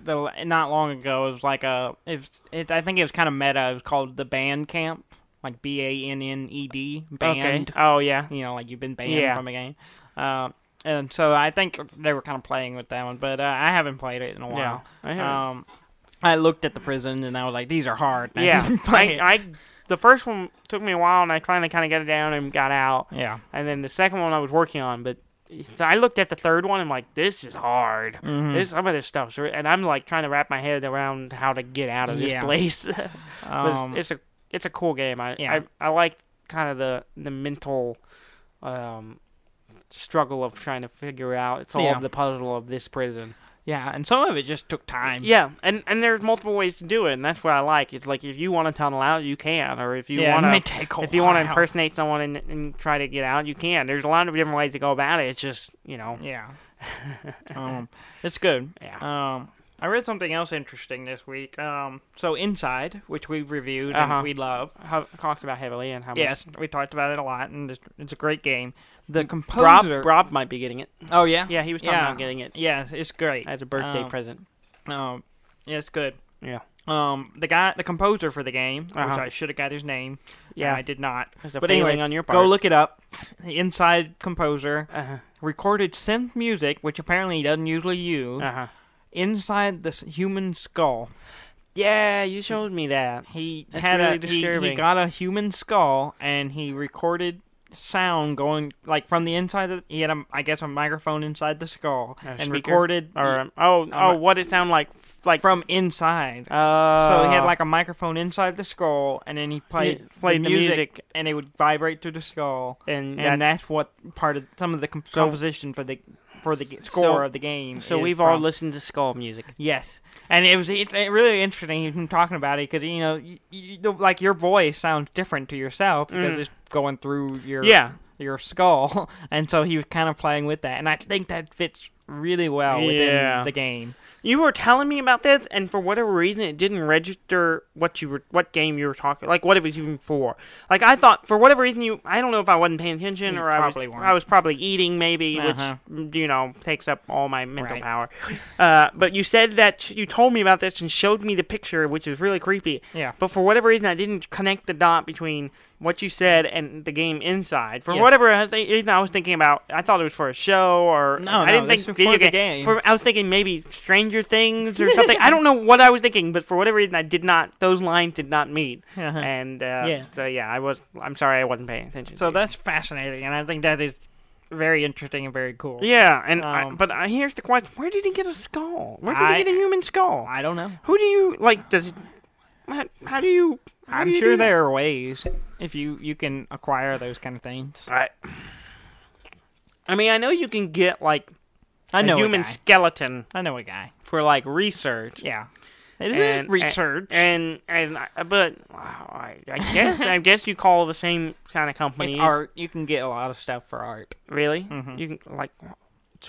not long ago. It was like I think it was kind of meta. It was called the Band Camp, like BANNED, banned.
Okay. Oh yeah.
Like you've been banned from a game. And so I think they were kind of playing with that one, but I haven't played it in a while.
Yeah, I haven't.
I looked at the prison and I was like, these are hard.
The first one took me a while, and I finally kind of got it down and got out.
Yeah.
And then the second one I was working on, but I looked at the third one and I'm like, this is hard.
Mm-hmm.
Some of this stuff, and I'm like trying to wrap my head around how to get out of this place. But it's a cool game. I like kind of the mental struggle of trying to figure out solve the puzzle of this prison.
Yeah, and some of it just took time.
Yeah, and there's multiple ways to do it, and that's what I like. It's like if you want to tunnel out, you can, or if you want to impersonate someone and try to get out, you can. There's a lot of different ways to go about it. It's just
Yeah. It's good.
Yeah.
I read something else interesting this week. So Inside, which we've reviewed and we love,
talked about heavily and how much.
Yes, we talked about it a lot, and it's a great game. The composer
Rob might be getting it.
Oh yeah,
yeah, he was talking about getting it.
Yeah, it's great
as a birthday present.
Yeah, it's good.
Yeah.
The composer for the game, which I should have got his name.
Yeah,
I did not.
But anyway, on your part.
Go look it up. The Inside composer recorded synth music, which apparently he doesn't usually use, inside the human skull.
Yeah, you showed me that.
That's really disturbing. He got a human skull and he recorded sound going like from the inside. He had a microphone inside the skull and recorded
what it sounded like
from inside. So he had like a microphone inside the skull, and then he played the music, and it would vibrate through the skull, and that's what part of some of the composition for the score of the game.
So we've all listened to skull music.
Yes, and it's really interesting him talking about it because like your voice sounds different to yourself because it's going through your skull, and so he was kind of playing with that, and I think that fits really well within the game.
You were telling me about this, and for whatever reason, it didn't register what game you were talking, like what it was even for. Like I thought, for whatever reason, I don't know if I wasn't paying attention or I was probably eating maybe, which takes up all my mental power. But you said that you told me about this and showed me the picture, which is really creepy.
Yeah.
But for whatever reason, I didn't connect the dot between what you said and the game Inside. For whatever reason, I was thinking about, I thought it was for a show or I didn't think video game. I was thinking maybe Stranger Things or something. I don't know what I was thinking, but for whatever reason, those lines did not meet. And I'm sorry I wasn't paying attention.
So that's fascinating, and I think that is very interesting and very cool.
Yeah, and but here's the question: where did he get a skull? Where did he get a human skull?
I don't know.
Who do you like? How do you?
I'm sure there are ways if you can acquire those kind of things.
Right. I mean, I know you can get like a human skeleton.
I know a guy
for like research.
Yeah, it is research.
But I guess you call the same kind of companies.
It's art. You can get a lot of stuff for art.
Really?
Mm-hmm.
You can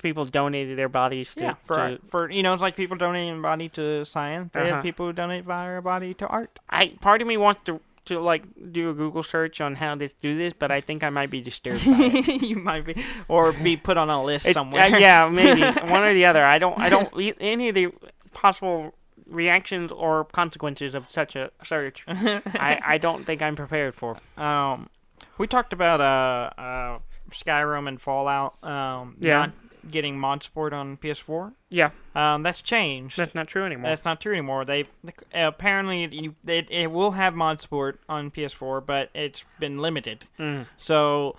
people donated their bodies to
art. It's like people donating body to science. They have people who donate their body to art.
Part of me wants to like do a Google search on how to do this, but I think I might be disturbed by it.
You might be, or be put on a list somewhere.
Yeah, maybe one or the other. I don't any of the possible reactions or consequences of such a search. I don't think I'm prepared for.
We talked about Skyrim and Fallout. Not getting mod support on PS4.
Yeah.
That's changed.
That's not true anymore.
They apparently it will have mod support on PS4, but it's been limited. So,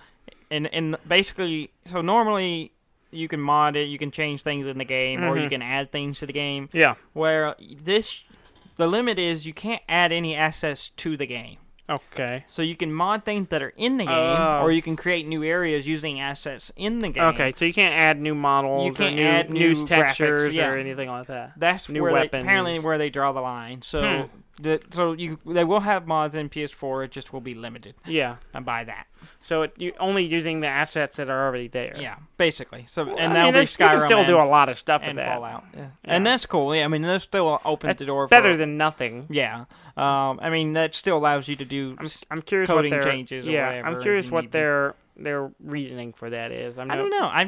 and basically, normally you can mod it, you can change things in the game, or you can add things to the game.
Yeah.
Where the limit is you can't add any assets to the game.
Okay.
So you can mod things that are in the game, or you can create new areas using assets in the game.
Okay, so you can't add new models,
you can't add
new textures,
graphics,
or anything like that.
That's
new
where
weapons.
Apparently where they draw the line. So They will have mods in PS4. It just will be limited.
Yeah,
and by that.
So you're only using the assets that are already there.
Yeah, basically. So
you can still do a lot of stuff with that.
Fallout. Yeah. And that's cool. Yeah, I mean, that still opens the door.
Better than nothing.
Yeah. I mean, that still allows you to do.
I'm curious
coding
what
changes.
Yeah,
or whatever
I'm curious what their reasoning for that is.
I don't know. I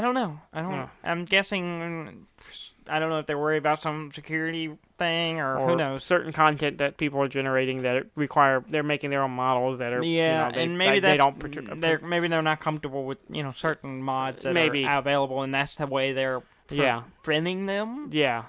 don't know. I'm guessing. I don't know if they're worried about some security thing or who knows.
Certain content that people are generating that they're making their own models that are
and maybe maybe they're not comfortable with certain mods that are available, and that's the way they're preventing them.
Yeah.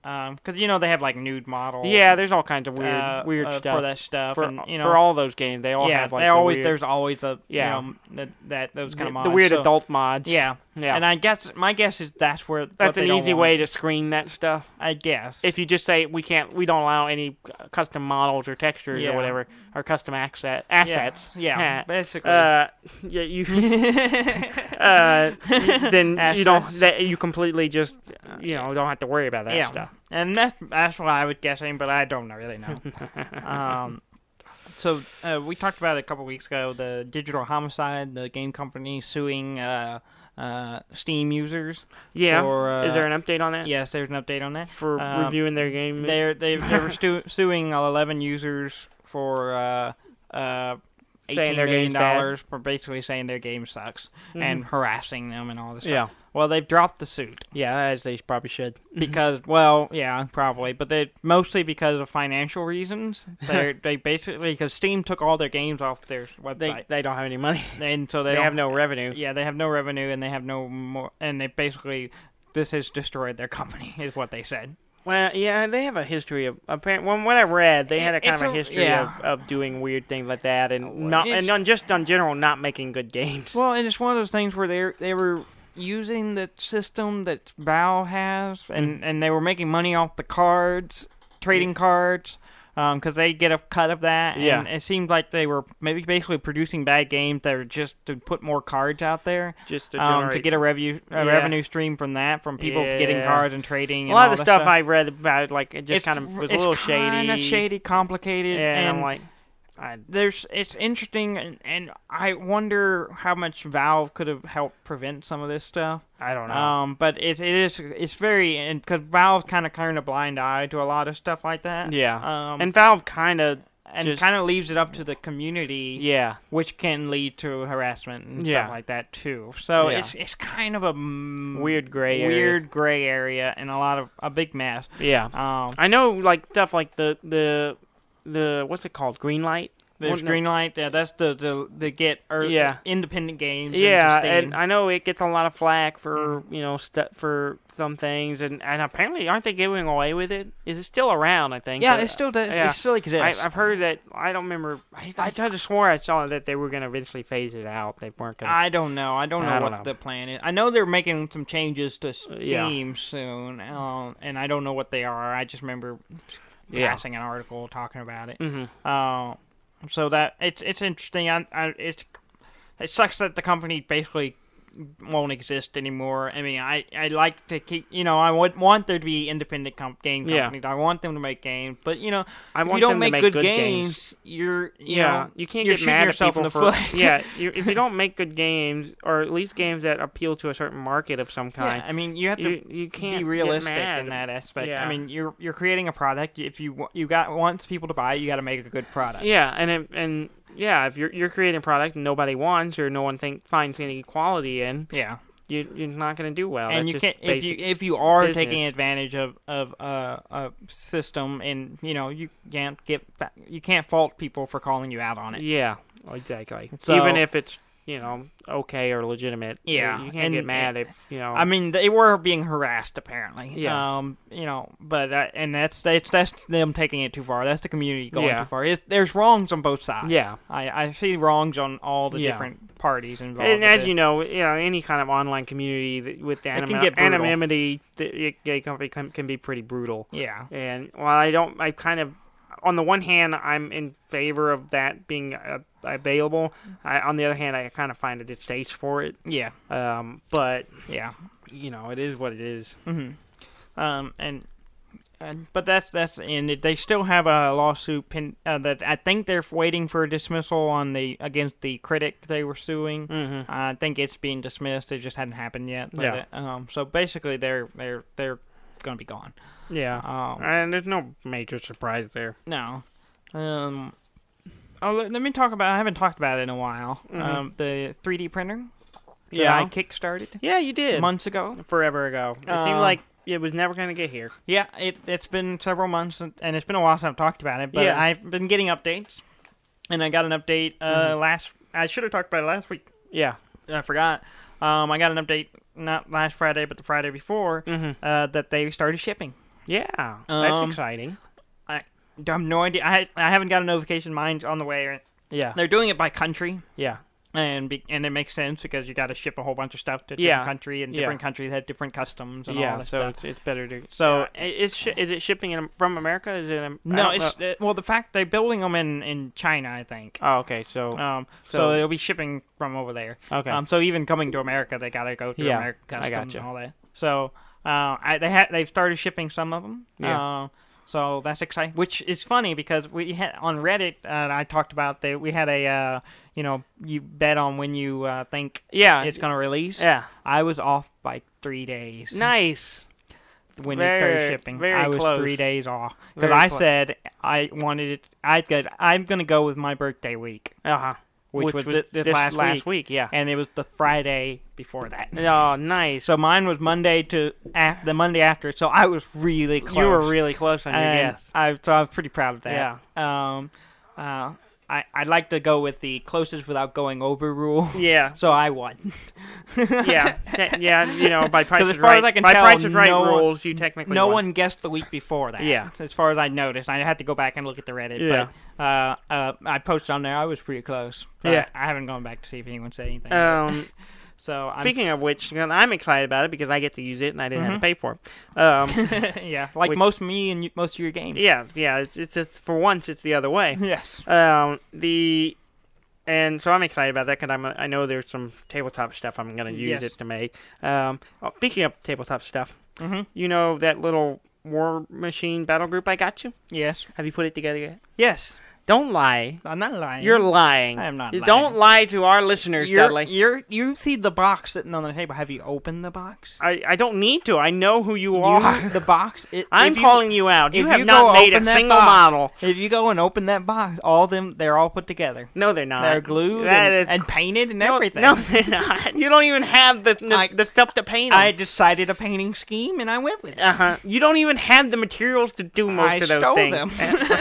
Because they have like nude models.
Yeah, there's all kinds of weird stuff
for that stuff,
for all those games. They all have like
there's always those kind of mods.
The weird adult mods.
Yeah. And my guess is that's
an easy way to screen that stuff.
I guess
if you just say we don't allow any custom models or textures or whatever or custom assets.
Yeah, basically.
Then you completely just don't have to worry about that stuff.
And that's what I was guessing, but I don't really know. So we talked about it a couple weeks ago, the Digital Homicide, the game company suing Steam users.
Yeah. Is there an update on that?
Yes, there's an update on that.
For reviewing their game?
They were suing 11 users for $18 million for basically saying their game sucks and harassing them and all this stuff. Yeah. Well, they've dropped the suit.
Yeah, as they probably should.
Because, probably. But mostly because of financial reasons. They basically, because Steam took all their games off their website.
They don't have any money.
And so they
have no revenue.
Yeah, they have no revenue and they have no more. And they basically, this has destroyed their company, is what they said.
Well, yeah, they have a history of what I read. They had a kind of a history of doing weird things like that, and just in general not making good games.
Well, and it's one of those things where they were using the system that Valve has, and they were making money off the cards, trading cards, because they get a cut of that.
Yeah.
And it seemed like they were maybe basically producing bad games that were just to put more cards out there,
just to
get a revenue stream from that, from people getting cards and trading.
A lot of the stuff I read about, like, it just kind of was a little shady.
Kind of shady, complicated,
and I'm like,
it's interesting, and I wonder how much Valve could have helped prevent some of this stuff.
I don't know.
But it's very, because Valve kind of turned a blind eye to a lot of stuff like that.
Yeah. And Valve kind of
leaves it up to the community.
Yeah.
Which can lead to harassment and stuff like that too. So it's kind of a
weird gray area
and a big mess.
Yeah. I know, like, stuff like the what's it called? Greenlight?
There's Greenlight. Yeah, that's the get independent games.
Yeah, and I know it gets a lot of flack for for some things, and apparently aren't they giving away with it? Is it still around? I think.
Yeah, it still does. Yeah. It still exists.
I've heard that. I don't remember. I just swore I saw that they were going to eventually phase it out. They weren't going.
I don't know. I don't know what the plan is. I know they're making some changes to Steam soon, and I don't know what they are. I just remember passing an article talking about it.
Mm-hmm.
So that it's interesting. It sucks that the company basically won't exist anymore. I mean, I like to keep. I would want there to be independent game companies. I want them to make games, but if you don't make good games, you
can't get mad at people for if you don't make good games, or at least games that appeal to a certain market of some kind.
Yeah, I mean, you have to you can't be realistic in that aspect. Yeah. I mean, you're creating a product. If you want people to buy it, you got to make a good product.
Yeah, and if you're creating a product and nobody wants or no one finds any quality in, you're not going to do well.
And
that's
you can't if you are taking advantage of a system, and you can't fault people for calling you out on it.
Yeah, exactly. So, even if it's okay or legitimate.
Yeah,
you can't get mad if
I mean, they were being harassed apparently.
Yeah.
But and that's them taking it too far. That's the community going too far. There's wrongs on both sides.
Yeah.
I see wrongs on all the different parties involved.
And as you know, any kind of online community with the anonymity, the gay company can be pretty brutal.
Yeah.
And on the one hand, I'm in favor of that being available. On the other hand, I kind of find a distaste for it.
Yeah.
But yeah, it is what it is.
Mm-hmm. And But that's and they still have a lawsuit that I think they're waiting for a dismissal against the critic they were suing.
Mm-hmm.
I think it's being dismissed. It just hadn't happened yet.
But
so basically, they're going to be gone.
Yeah. And there's no major surprise there.
No. Let me talk about. I haven't talked about it in a while.
Mm-hmm.
The 3D printer.
Yeah.
I kickstarted.
Yeah, you did.
Months ago.
Forever ago. It seemed like it was never going to get here.
Yeah, it's been several months, and it's been a while since I've talked about it, but I've been getting updates, and I got an update I should have talked about it last week.
Yeah.
I forgot. I got an update, not last Friday, but the Friday before, that they started shipping.
Yeah, that's exciting.
I have no idea. I haven't got a notification. Mine's on the way.
Yeah.
They're doing it by country.
Yeah.
And it makes sense because you got to ship a whole bunch of stuff to different country, and different countries have different customs and all that stuff.
So it's better to. So is it shipping from America? Is it?
No, well, the fact they're building them in China, I think.
Oh, okay. So
it'll be shipping from over there.
Okay.
So even coming to America, they got to go through American customs and all that. So they've started shipping some of them.
Yeah.
So that's exciting, which is funny because we had on Reddit. I talked about that we had a you bet on when you think it's going to release.
Yeah,
I was off by 3 days.
Nice.
When it started shipping, I was
close.
3 days off because I said I wanted it. I'm going to go with my birthday week. Which was this last week,
yeah.
And it was the Friday before that.
Oh, nice.
So mine was Monday to the Monday after, so I was really close.
You were really close on your guess.
So I was pretty proud of that.
Yeah.
I'd like to go with the closest without going over rule.
Yeah.
So I won.
Yeah. By Price is
as far
Right,
as I can
by
tell,
Price is Right rules, you technically
no
won.
one guessed the week before that.
Yeah.
As far as I noticed. I had to go back and look at the Reddit.
Yeah.
But I posted on there. I was pretty close.
Yeah.
I haven't gone back to see if anyone said anything.
Speaking of which, I'm excited about it because I get to use it and I didn't have to pay for it.
Yeah, like most of your games.
Yeah. It's for once it's the other way.
Yes.
And so I'm excited about that because I know there's some tabletop stuff I'm going to use it to make. Speaking of tabletop stuff, you know that little War Machine battle group I got you?
Yes.
Have you put it together yet?
Yes.
Don't lie.
I'm not lying.
You're lying.
I am not lying.
Don't lie to our listeners, Dudley.
You see the box sitting on the table. Have you opened the box?
I don't need to. I know who you are.
The box.
I'm calling you out. You have not made a single model.
If you go and open that box, they're all put together.
No, they're not.
They're glued and painted and everything.
No, they're not. You don't even have the stuff to paint them.
I decided a painting scheme and I went with it.
You don't even have the materials to do most of those things.
I stole them.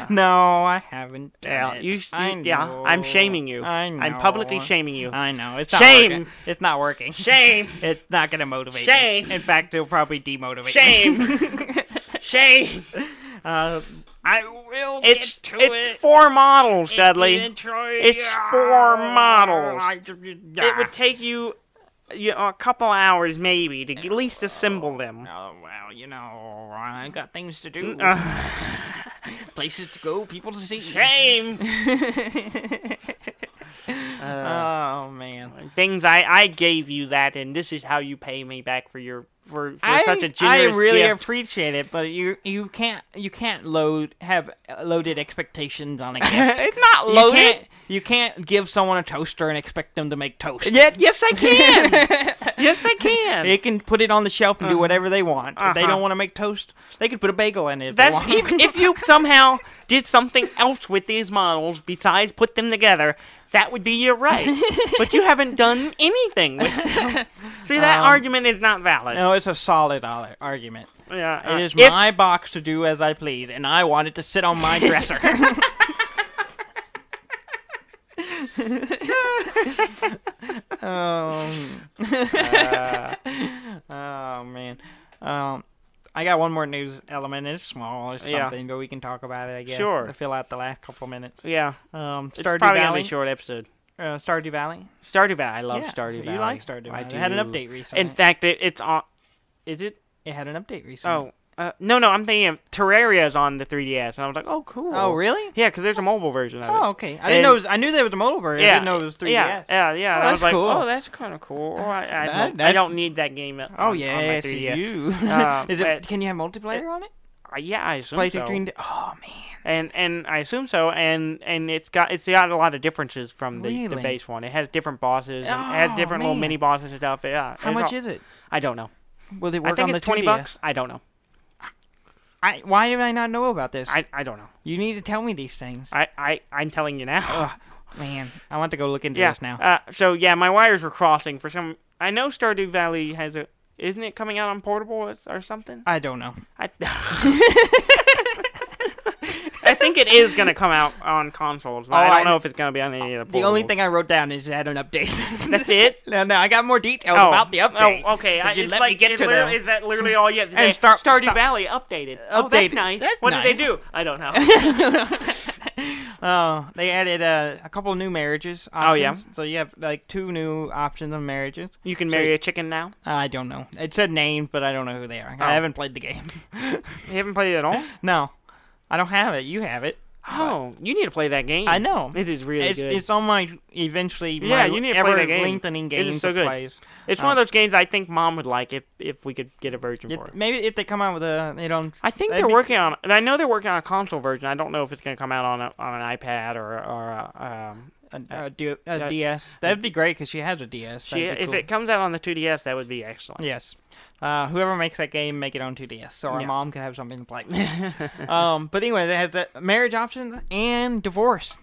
No, I haven't done it.
I'm shaming you.
I know.
I'm publicly shaming you.
I know. It's
not working.
It's not working.
Shame.
It's not going to motivate
Shame.
me. In fact, it'll probably demotivate
Shame.
me.
Shame.
I will get to it.
It's 4 models, Dudley. It's 4 models. It would take you a couple hours maybe to at least assemble them.
Oh, well, I got things to do. Places to go, people to see.
Shame!
Oh, man.
Things I gave you that, and this is how you pay me back for such a generous
I really
gift.
appreciate it, but you can't have loaded expectations on a gift.
It's not loaded.
You can't give someone a toaster and expect them to make toast.
Yes, I can. Yes, I can.
They can put it on the shelf and do whatever they want. If they don't want to make toast, they can put a bagel in it.
If you somehow did something else with these models besides put them together, that would be your right. But you haven't done anything with them. See, that argument is not valid.
No, it's a solid argument.
Yeah,
it is my box to do as I please, and I want it to sit on my dresser. Oh man. I got one more news element. It's small. It's something, but we can talk about it, I guess.
Sure.
To fill out the last couple minutes.
Yeah.
It's
probably going to be a short episode.
Stardew Valley?
Stardew Valley. I love Stardew Valley.
You like Stardew Valley.
I do.
It had an update recently.
In fact, it's on... Is it?
It had an update recently.
Oh, No, I'm thinking of Terraria's on the 3DS, and I was like, oh, cool.
Oh, really?
Yeah, because there's a mobile version of it.
Oh, okay. I didn't know. I knew there was a mobile version. I didn't know it was 3DS.
Yeah.
Oh,
I was like,
cool.
oh, that's kind of cool. Oh, I don't need that game.
Oh, yes, you do. Can you have multiplayer on it?
Yeah, I assume so.
Oh man.
And I assume so. And it's got a lot of differences from the base one. It has different bosses. And it has different little mini bosses and stuff. Yeah.
How much is it?
I don't know.
Will it work
on the
20
$20? I don't know.
Why did I not know about this?
I don't know.
You need to tell me these things.
I'm telling you now.
Man, I want to go look into this now.
So my wires were crossing for some. I know Stardew Valley has a. Isn't it coming out on portable or something?
I don't know.
I think it is going to come out on consoles. But I don't know if it's going to be on any of the portables.
The only thing I wrote down is add an update.
That's it?
No, I got more details about the update.
Oh, okay.
Is that
literally all you have to
say?
Stardew Valley updated. Oh, that's nice. What did they do? I don't know.
They added a couple of new marriages options.
Oh, yeah?
So you have like 2 new options of marriages.
You can marry a chicken now?
I don't know. It said names, but I don't know who they are. I haven't played the game.
You haven't played it at all?
No. I don't have it. You have it.
Oh, you need to play that game.
I know.
It is really good.
It's on my you need to play that game. Lengthening games.
It is so good.
Plays.
It's one of those games I think Mom would like if we could get a version for it.
Maybe if they come out with
I think they're working on. I know they're working on a console version. I don't know if it's going to come out on an iPad or
a DS. That'd be great because she has a DS.
If it comes out on the 2DS, that would be excellent.
Yes. Whoever makes that game, make it on 2DS, so our mom can have something to play. But anyway, it has the marriage option and divorce.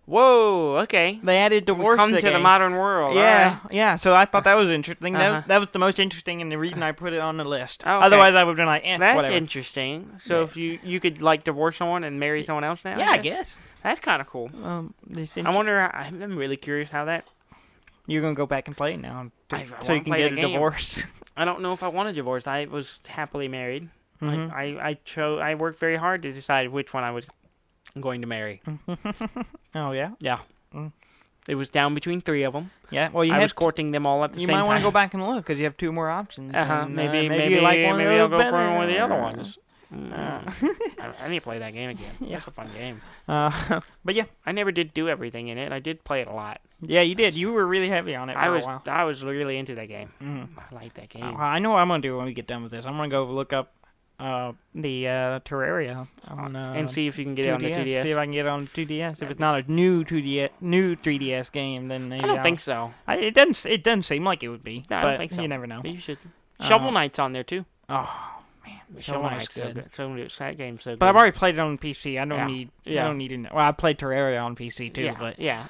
Whoa, okay.
They added divorce
to the modern world.
Yeah. So I thought that was interesting. That was the most interesting, and the reason I put it on the list.
Oh, okay.
Otherwise, I would have been like,
that's
whatever.
Interesting. So if you could like divorce someone and marry someone else now?
Yeah, I guess.
That's kind of cool. I wonder. I'm really curious how that.
You're gonna go back and play it now, so you can get a divorce.
I don't know if I want a divorce. I was happily married.
Mm-hmm.
I worked very hard to decide which one I was going to marry.
Oh yeah.
Yeah. It was down between 3 of them.
Yeah. Well,
I was courting them all at the same time.
You might want to go back and look because you have 2 more options.
Maybe
you like one
I'll go
better.
for one of the other ones. I need to play that game again. That's a fun game.
But yeah,
I never did do everything in it. I did play it a lot.
Yeah, you did. You were really heavy on it for a while.
I was really into that game.
Mm-hmm.
I like that game.
I know what I'm going to do when we get done with this. I'm going to go look up the Terraria
and see if you can get it on the 2DS.
See if I can get it on 2DS. If it's not a new 3DS game, then maybe
I don't think so.
It doesn't seem like it would be.
No, I don't think so.
You never know.
But you should. Shovel Knight's on there too.
Oh man, Shovel Knight's good.
That game's so good.
But I've already played it on PC. I don't need to. Well, I played Terraria on PC too.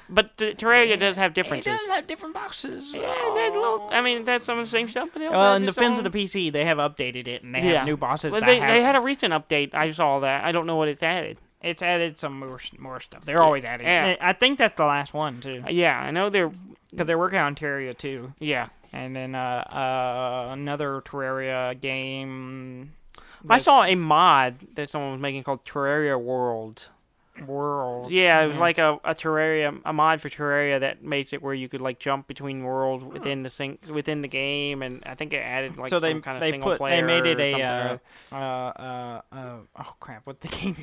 But Terraria does have differences.
It does have different boxes.
Yeah, that's some of the same stuff. But
well, in defense of the PC, they have updated it and they have new bosses.
Well, they had a recent update. I saw that. I don't know what it's added.
It's added some more stuff. They're always adding. Yeah. I think that's the last one too.
Yeah, I know
because they're working on Terraria too.
Yeah,
and then another Terraria game.
I saw a mod that someone was making called Terraria World. Yeah, it was like a mod for Terraria that makes it where you could like jump between worlds within the game, and I think it added like some kind of single player.
They made it oh crap! What's the game?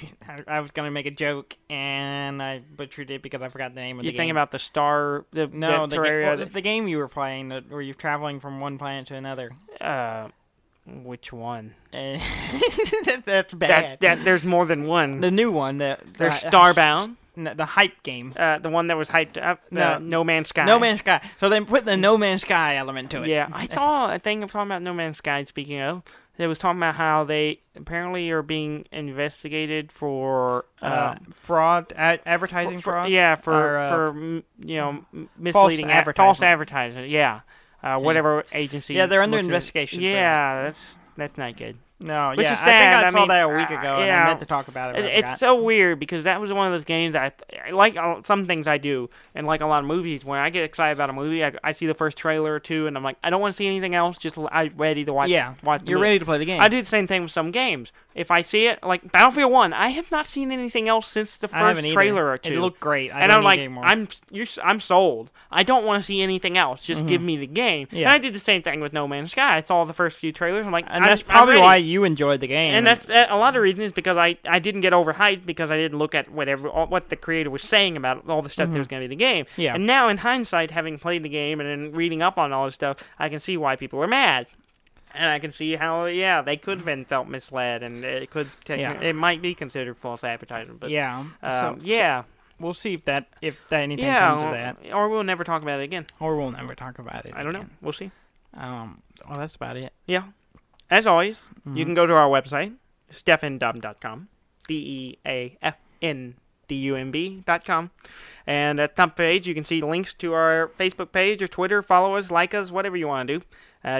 I was gonna make a joke and I butchered it because I forgot the name of the game.
You think about the Terraria?
The game you were playing where you're traveling from one planet to another.
Which one?
That's bad.
There's more than one.
The new one.
There's Starbound.
The hype game.
The one that was hyped up. No Man's Sky.
No Man's Sky. So they put the No Man's Sky element to it.
Yeah, I saw a thing talking about No Man's Sky. Speaking of, it was talking about how they apparently are being investigated for
fraud, advertising fraud.
Yeah, for misleading false advertising. Yeah. Whatever agency.
Yeah, they're under investigation.
Yeah, that's not good.
No,
which is
sad.
I think
I saw that a week ago, and I meant to talk about it.
It's so weird because that was one of those games that I like some things I do, and like a lot of movies, when I get excited about a movie, I see the first trailer or two, and I'm like, I don't want to see anything else, I'm ready to watch
you're
movie.
ready to play the game.
I do the same thing with some games. If I see it, like Battlefield 1, I have not seen anything else since the first trailer or two.
It looked great.
I'm like, I'm sold. I don't want to see anything else. Just give me the game. Yeah. And I did the same thing with No Man's Sky. I saw the first few trailers. I'm like,
and that's probably why you enjoyed the game.
And that's a lot of reasons is because I didn't get overhyped because I didn't look at what the creator was saying about all the stuff that was going to be in the game.
Yeah.
And now, in hindsight, having played the game and then reading up on all this stuff, I can see why people are mad. And I can see how, they could have been felt misled, and it could it might be considered false advertising. But
we'll see if anything comes of that,
or we'll never talk about it again.
I don't know.
We'll see.
Well, that's about it.
Yeah. As always, you can go to our website, stefandumb.com, DEAFNDUMB.com. And at the top page, you can see links to our Facebook page or Twitter. Follow us, like us, whatever you want to do.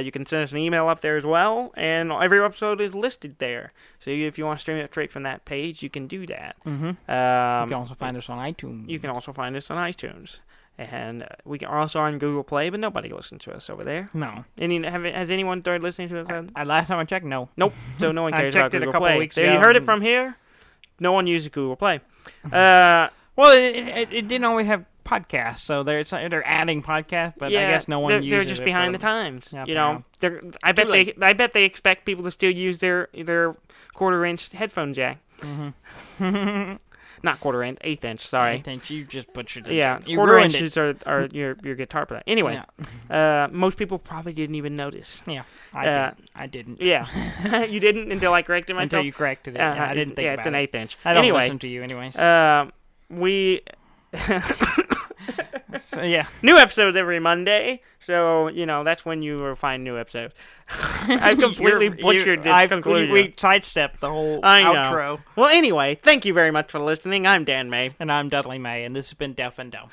You can send us an email up there as well, and every episode is listed there. So if you want to stream it straight from that page, you can do that.
You can also find us on iTunes. And we are also on Google Play, but nobody listens to us over there. No.
Has anyone started listening to us?
Last time I checked, no.
Nope. So no one cares about Google Play.
I checked it a couple weeks ago.
You heard it from here. No one uses Google Play.
Well, it didn't always have podcasts, so they're adding podcasts, but I guess no one uses it.
They're just behind the times.
Yeah,
I bet they expect people to still use their quarter-inch headphone jack. Not quarter-inch, eighth-inch. Sorry.
Eighth-inch. You just butchered it.
Yeah, quarter-inches are your guitar player. Anyway, most people probably didn't even notice.
Yeah, I didn't.
Yeah, you didn't until I corrected myself.
Until you corrected it. I didn't think about it.
It's an eighth-inch.
I don't listen to you, anyways.
So, new episodes every Monday. So that's when you will find new episodes. I completely butchered this conclusion.
We sidestepped the whole outro.
Well, anyway, thank you very much for listening. I'm Dan May,
and I'm Dudley May, and this has been Deaf and Dumb.